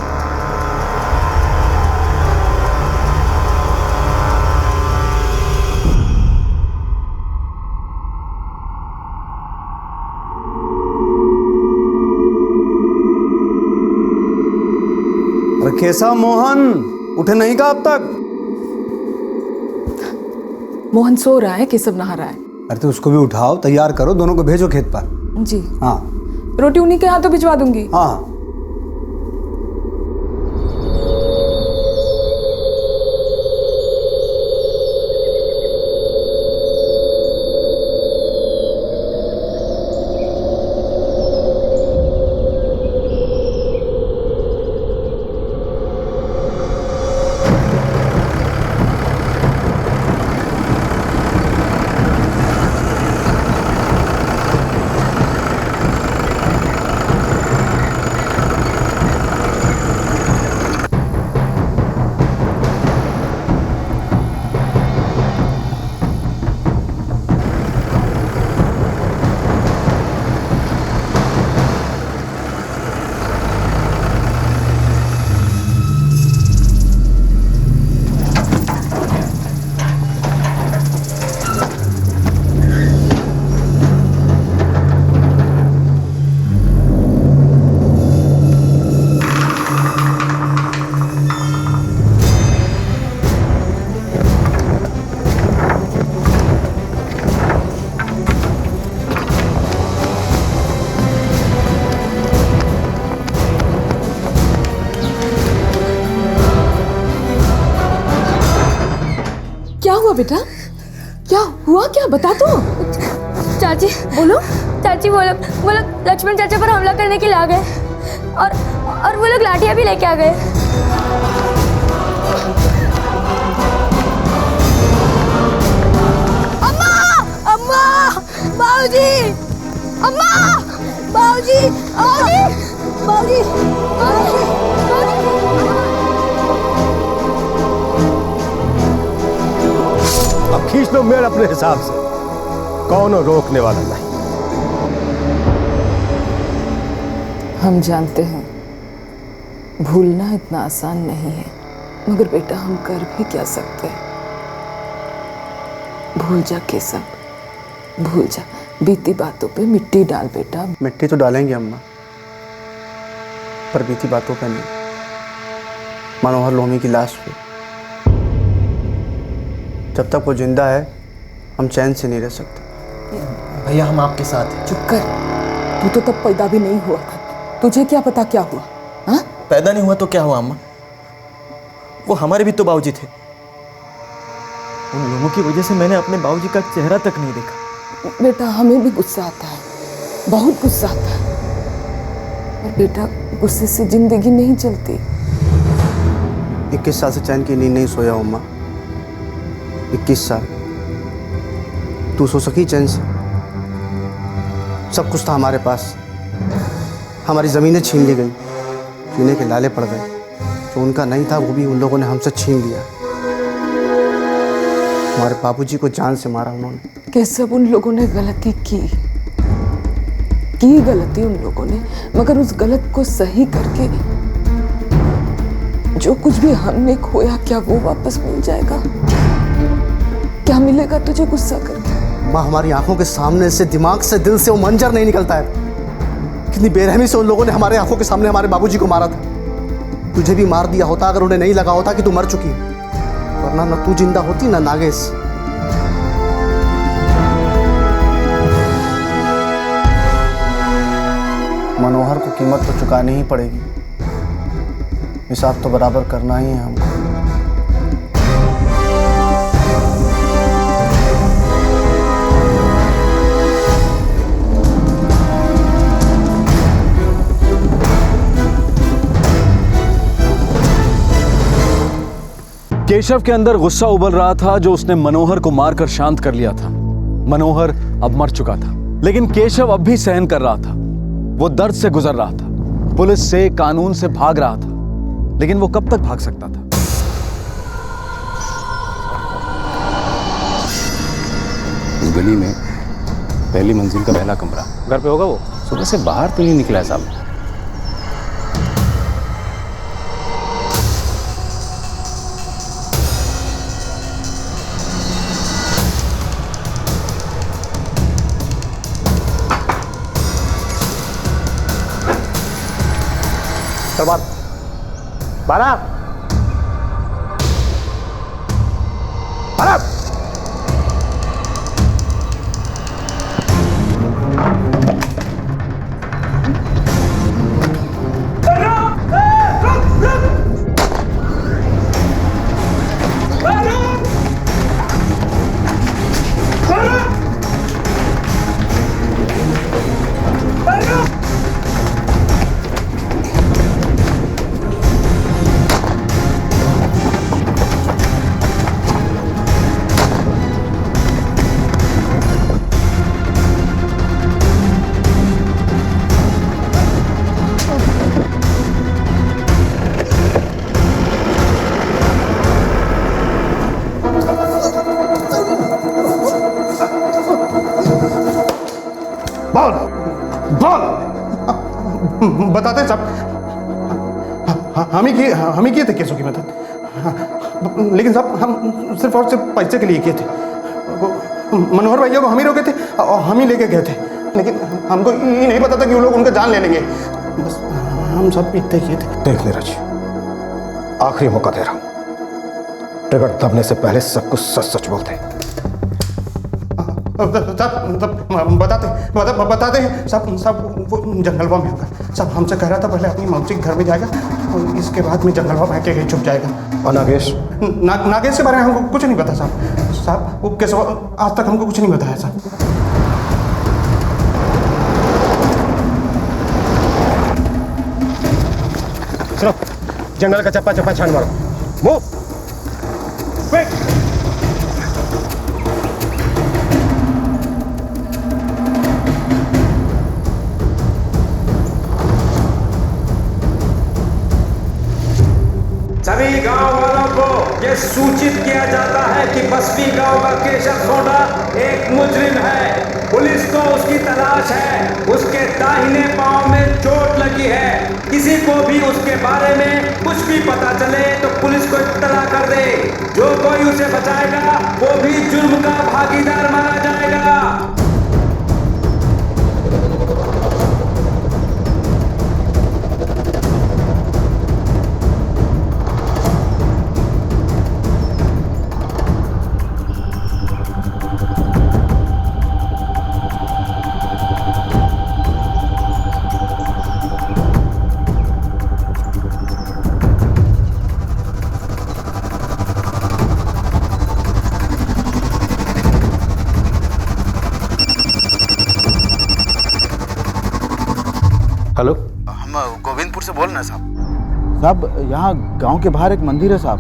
केशव, मोहन उठे नहीं का अब तक? मोहन सो रहा है, केशव नहा रहा है। अरे तो उसको भी उठाओ, तैयार करो, दोनों को भेजो खेत पर। जी हाँ, रोटी उन्हीं के हाथों भिजवा दूंगी। हाँ। बेटा? क्या हुआ, क्या बता तो। चाची बोलो। चाची वो लोग लक्ष्मण चाचा पर हमला करने के लिए आ गए और वो लोग लाठियां भी लेके आ गए। अम्मा, अम्मा, बाबूजी, अम्मा, बाबूजी, बाबूजी, बाबूजी, अब खींच लो मेड़ अपने हिसाब से, कौन रोकने वाला नहीं। हम जानते हैं भूलना इतना आसान नहीं है, मगर बेटा हम कर भी क्या सकते हैं। भूल जा केशव, भूल जा। बीती बातों पे मिट्टी डाल बेटा। मिट्टी तो डालेंगे अम्मा, पर बीती बातों पे नहीं, मनोहर लोमी की लाश पे। जब तक वो जिंदा है हम चैन से नहीं रह सकते। भैया हम आपके साथ हैं। चुप कर, तू तो तब पैदा भी नहीं हुआ था, तुझे क्या पता क्या हुआ? हाँ? पैदा नहीं हुआ तो क्या हुआ अम्मा? वो हमारे भी तो बाबूजी थे। उन लोगों की वजह से मैंने अपने बाबूजी का चेहरा तक नहीं देखा। बेटा हमें भी गुस्सा आता है, बहुत गुस्सा आता है, और बेटा गुस्से से जिंदगी नहीं चलती। 21 साल से चैन की नींद नहीं सोया अम्मा। 21 साल तू सो सकी चैन से? सब कुछ था हमारे पास, हमारी ज़मीनें छीन ली गई, पीने के लाले पड़ गए, जो उनका नहीं था वो भी उन लोगों ने हमसे छीन लिया। हमारे बाबूजी को जान से मारा उन्होंने। कैसे उन लोगों ने गलती की गलती उन लोगों ने, मगर उस गलत को सही करके जो कुछ भी हमने खोया क्या वो वापस मिल जाएगा? क्या मिलेगा तुझे गुस्सा करके? माँ हमारी आंखों के सामने से, दिमाग से, दिल से वो मंजर नहीं निकलता है। कितनी बेरहमी से उन लोगों ने हमारे आंखों के सामने हमारे बाबूजी को मारा था। तुझे भी मार दिया होता अगर उन्हें नहीं लगा होता कि तू मर चुकी है, वरना ना तू जिंदा होती ना नागेश। मनोहर को कीमत तो चुकानी ही पड़ेगी, हिसाब तो बराबर करना ही है हमको। केशव के अंदर गुस्सा उबल रहा था जो उसने मनोहर को मारकर शांत कर लिया था। मनोहर अब मर चुका था, लेकिन केशव अब भी सहन कर रहा था। वो दर्द से गुजर रहा था, पुलिस से, कानून से भाग रहा था, लेकिन वो कब तक भाग सकता था? इस गली में पहली मंजिल का पहला कमरा घर पे होगा। वो सुबह से बाहर तो नहीं निकला है साहब। बारा, बारा। बताते सब हम ही किए थे केसों की मदद, लेकिन सब हम सिर्फ और सिर्फ पैसे के लिए किए थे। मनोहर भैया को हम ही रोके थे और हम ही लेके गए थे, लेकिन हमको ये नहीं पता था कि वो लोग उनका जान ले लेंगे। बस हम सब इतने किए थे। देख नीरज, आखिरी मौका दे रहा हूं, ट्रिगर दबने से पहले सब कुछ सच सच बोलते। बताते हैं सब वो जंगलवा में होगा। सब हमसे कह रहा था पहले अपनी मौसी के घर में जाएगा और इसके बाद में जंगलवा में अकेले छुप जाएगा। और नागेश? नागेश के बारे में हमको कुछ नहीं पता साहब। साहब वो केशव आज तक हमको कुछ नहीं बताया साहब। सुनो, जंगल का चप्पा चप्पा छान मारो। Move quick. सभी गांव वालों को यह सूचित किया जाता है कि बस्ती गांव का केशव सोंडा एक मुजरिम है। पुलिस को उसकी तलाश है। उसके दाहिने पांव में चोट लगी है। किसी को भी उसके बारे में कुछ भी पता चले तो पुलिस को इत्तला कर दे। जो कोई उसे बचाएगा वो भी जुर्म का भागीदार माना जाएगा। हेलो, हम गोविंदपुर से बोल रहे हैं साहब। साहब यहाँ गांव के बाहर एक मंदिर है साहब।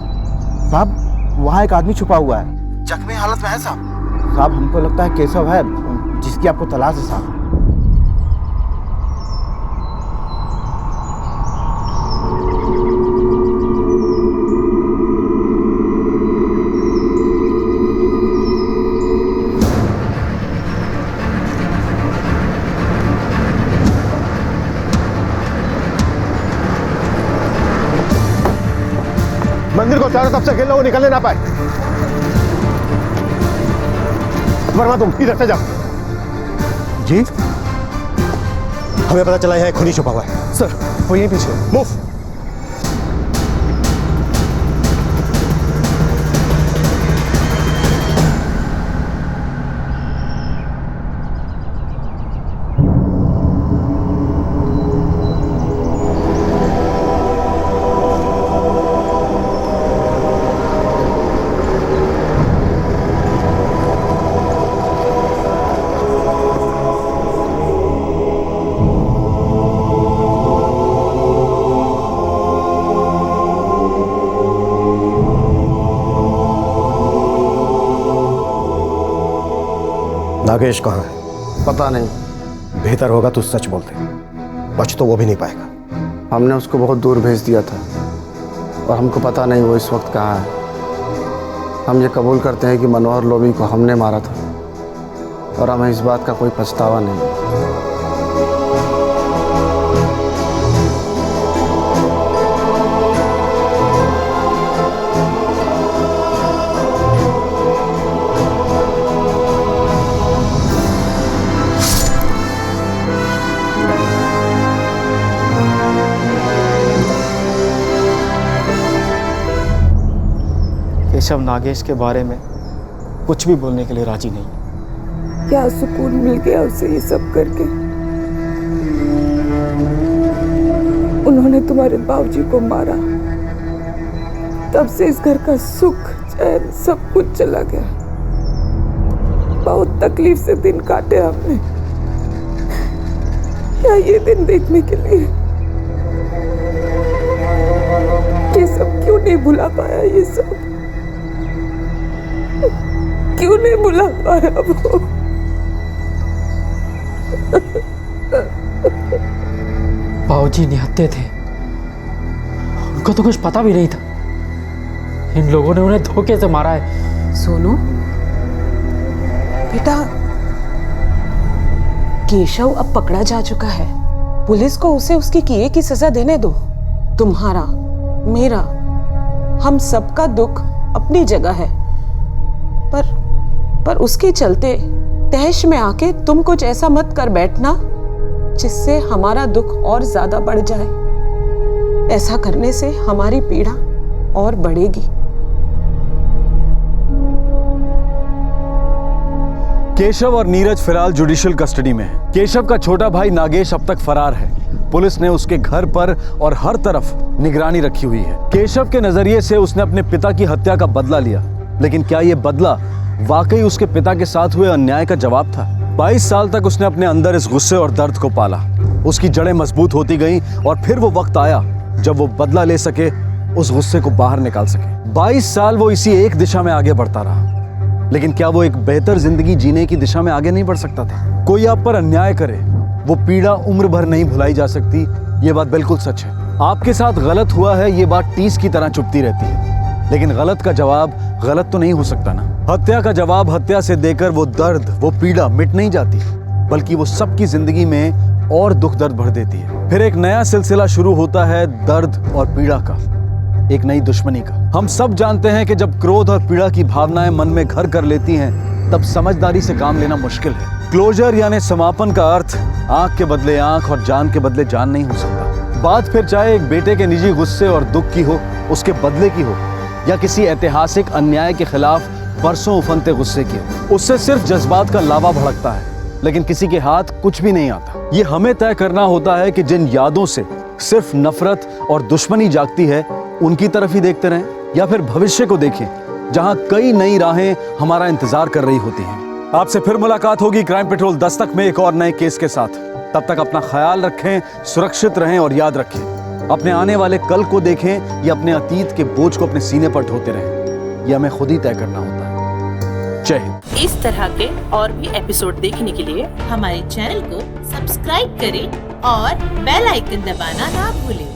साहब वहाँ एक आदमी छुपा हुआ है, जख्मी हालत में है साहब। साहब हमको लगता है केशव है जिसकी आपको तलाश है साहब। मंदिर को चारों तरफ से घेर लो, वो निकलने ना पाए। वर्मा तुम इधर से जाओ। जी हमें पता चला है खूनी छुपा हुआ है। सर वो यहीं पीछे। मूव। नागेश कहाँ है? पता नहीं। बेहतर होगा तू सच बोलते, बच तो वो भी नहीं पाएगा। हमने उसको बहुत दूर भेज दिया था और हमको पता नहीं वो इस वक्त कहाँ है। हम ये कबूल करते हैं कि मनोहर लोमी को हमने मारा था और हमें इस बात का कोई पछतावा नहीं। केशव नागेश के बारे में कुछ भी बोलने के लिए राजी नहीं। क्या सुकून मिल गया उसे ये सब करके। उन्होंने तुम्हारे बाबूजी को मारा, तब से इस घर का सुख चैन सब कुछ चला गया। बहुत तकलीफ से दिन काटे हमने। क्या ये दिन देखने के लिए? ये सब क्यों नहीं भुला पाया? ये सब क्यों नहीं भुला पाया वो? बाबूजी निहत्थे थे, उनको तो कुछ पता भी नहीं था। इन लोगों ने उन्हें धोखे से मारा है। सोनू बेटा, केशव अब पकड़ा जा चुका है। पुलिस को उसे उसकी किए की सजा देने दो। तुम्हारा, मेरा, हम सबका दुख अपनी जगह है, पर उसके चलते तहश में आके तुम कुछ ऐसा मत कर बैठना जिससे हमारा दुख और ज्यादा बढ़ जाए। ऐसा करने से हमारी पीड़ा और बढ़ेगी। केशव और नीरज फिलहाल जुडिशियल कस्टडी में है। केशव का छोटा भाई नागेश अब तक फरार है पुलिस ने उसके घर पर और हर तरफ निगरानी रखी हुई है। केशव के नजरिए से उसने अपने पिता की हत्या का बदला लिया, लेकिन क्या यह बदला वाकई उसके पिता के साथ हुए अन्याय का जवाब था? 22 साल तक उसने अपने अंदर इस गुस्से और दर्द को पाला। उसकी जड़ें मजबूत होती गईं और फिर वो वक्त आया जब वो बदला ले सके, उस गुस्से को बाहर निकाल सके। 22 साल वो इसी एक दिशा में आगे बढ़ता रहा, लेकिन क्या वो एक बेहतर जिंदगी जीने की दिशा में आगे नहीं बढ़ सकता था? कोई आप पर अन्याय करे, वो पीड़ा उम्र भर नहीं भुलाई जा सकती, ये बात बिल्कुल सच है। आपके साथ गलत हुआ है, ये बात टीस की तरह चुभती रहती है, लेकिन गलत का जवाब गलत तो नहीं हो सकता ना। हत्या का जवाब हत्या से देकर वो दर्द, वो पीड़ा मिट नहीं जाती, बल्कि वो सबकी जिंदगी में और दुख दर्द भर देती है। फिर एक नया सिलसिला शुरू होता है दर्द और पीड़ा का, एक नई दुश्मनी का। हम सब जानते हैं कि जब क्रोध और पीड़ा की भावनाएं मन में घर कर लेती हैं, तब समझदारी से काम लेना मुश्किल है। क्लोजर यानी समापन का अर्थ आंख के बदले आंख और जान के बदले जान नहीं हो सकता। बात फिर चाहे एक बेटे के निजी गुस्से और दुख की हो, उसके बदले की हो, या किसी ऐतिहासिक अन्याय के खिलाफ बरसों उफनते गुस्से की हो, उससे सिर्फ जज्बात का लावा भड़कता है, लेकिन किसी के हाथ कुछ भी नहीं आता। ये हमें तय करना होता है कि जिन यादों से सिर्फ नफरत और दुश्मनी जागती है, उनकी तरफ ही देखते रहें, या फिर भविष्य को देखें जहां कई नई राहें हमारा इंतजार कर रही होती हैं। आपसे फिर मुलाकात होगी क्राइम पेट्रोल दस्तक में एक और नए केस के साथ। तब तक अपना ख्याल रखें, सुरक्षित रहें और याद रखें, अपने आने वाले कल को देखें या अपने अतीत के बोझ को अपने सीने पर ढोते रहें। यह हमें खुद ही तय करना होता है। जय हिंद। इस तरह के और भी एपिसोड देखने के लिए हमारे चैनल को सब्सक्राइब करें और बेल आइकन दबाना ना भूलें।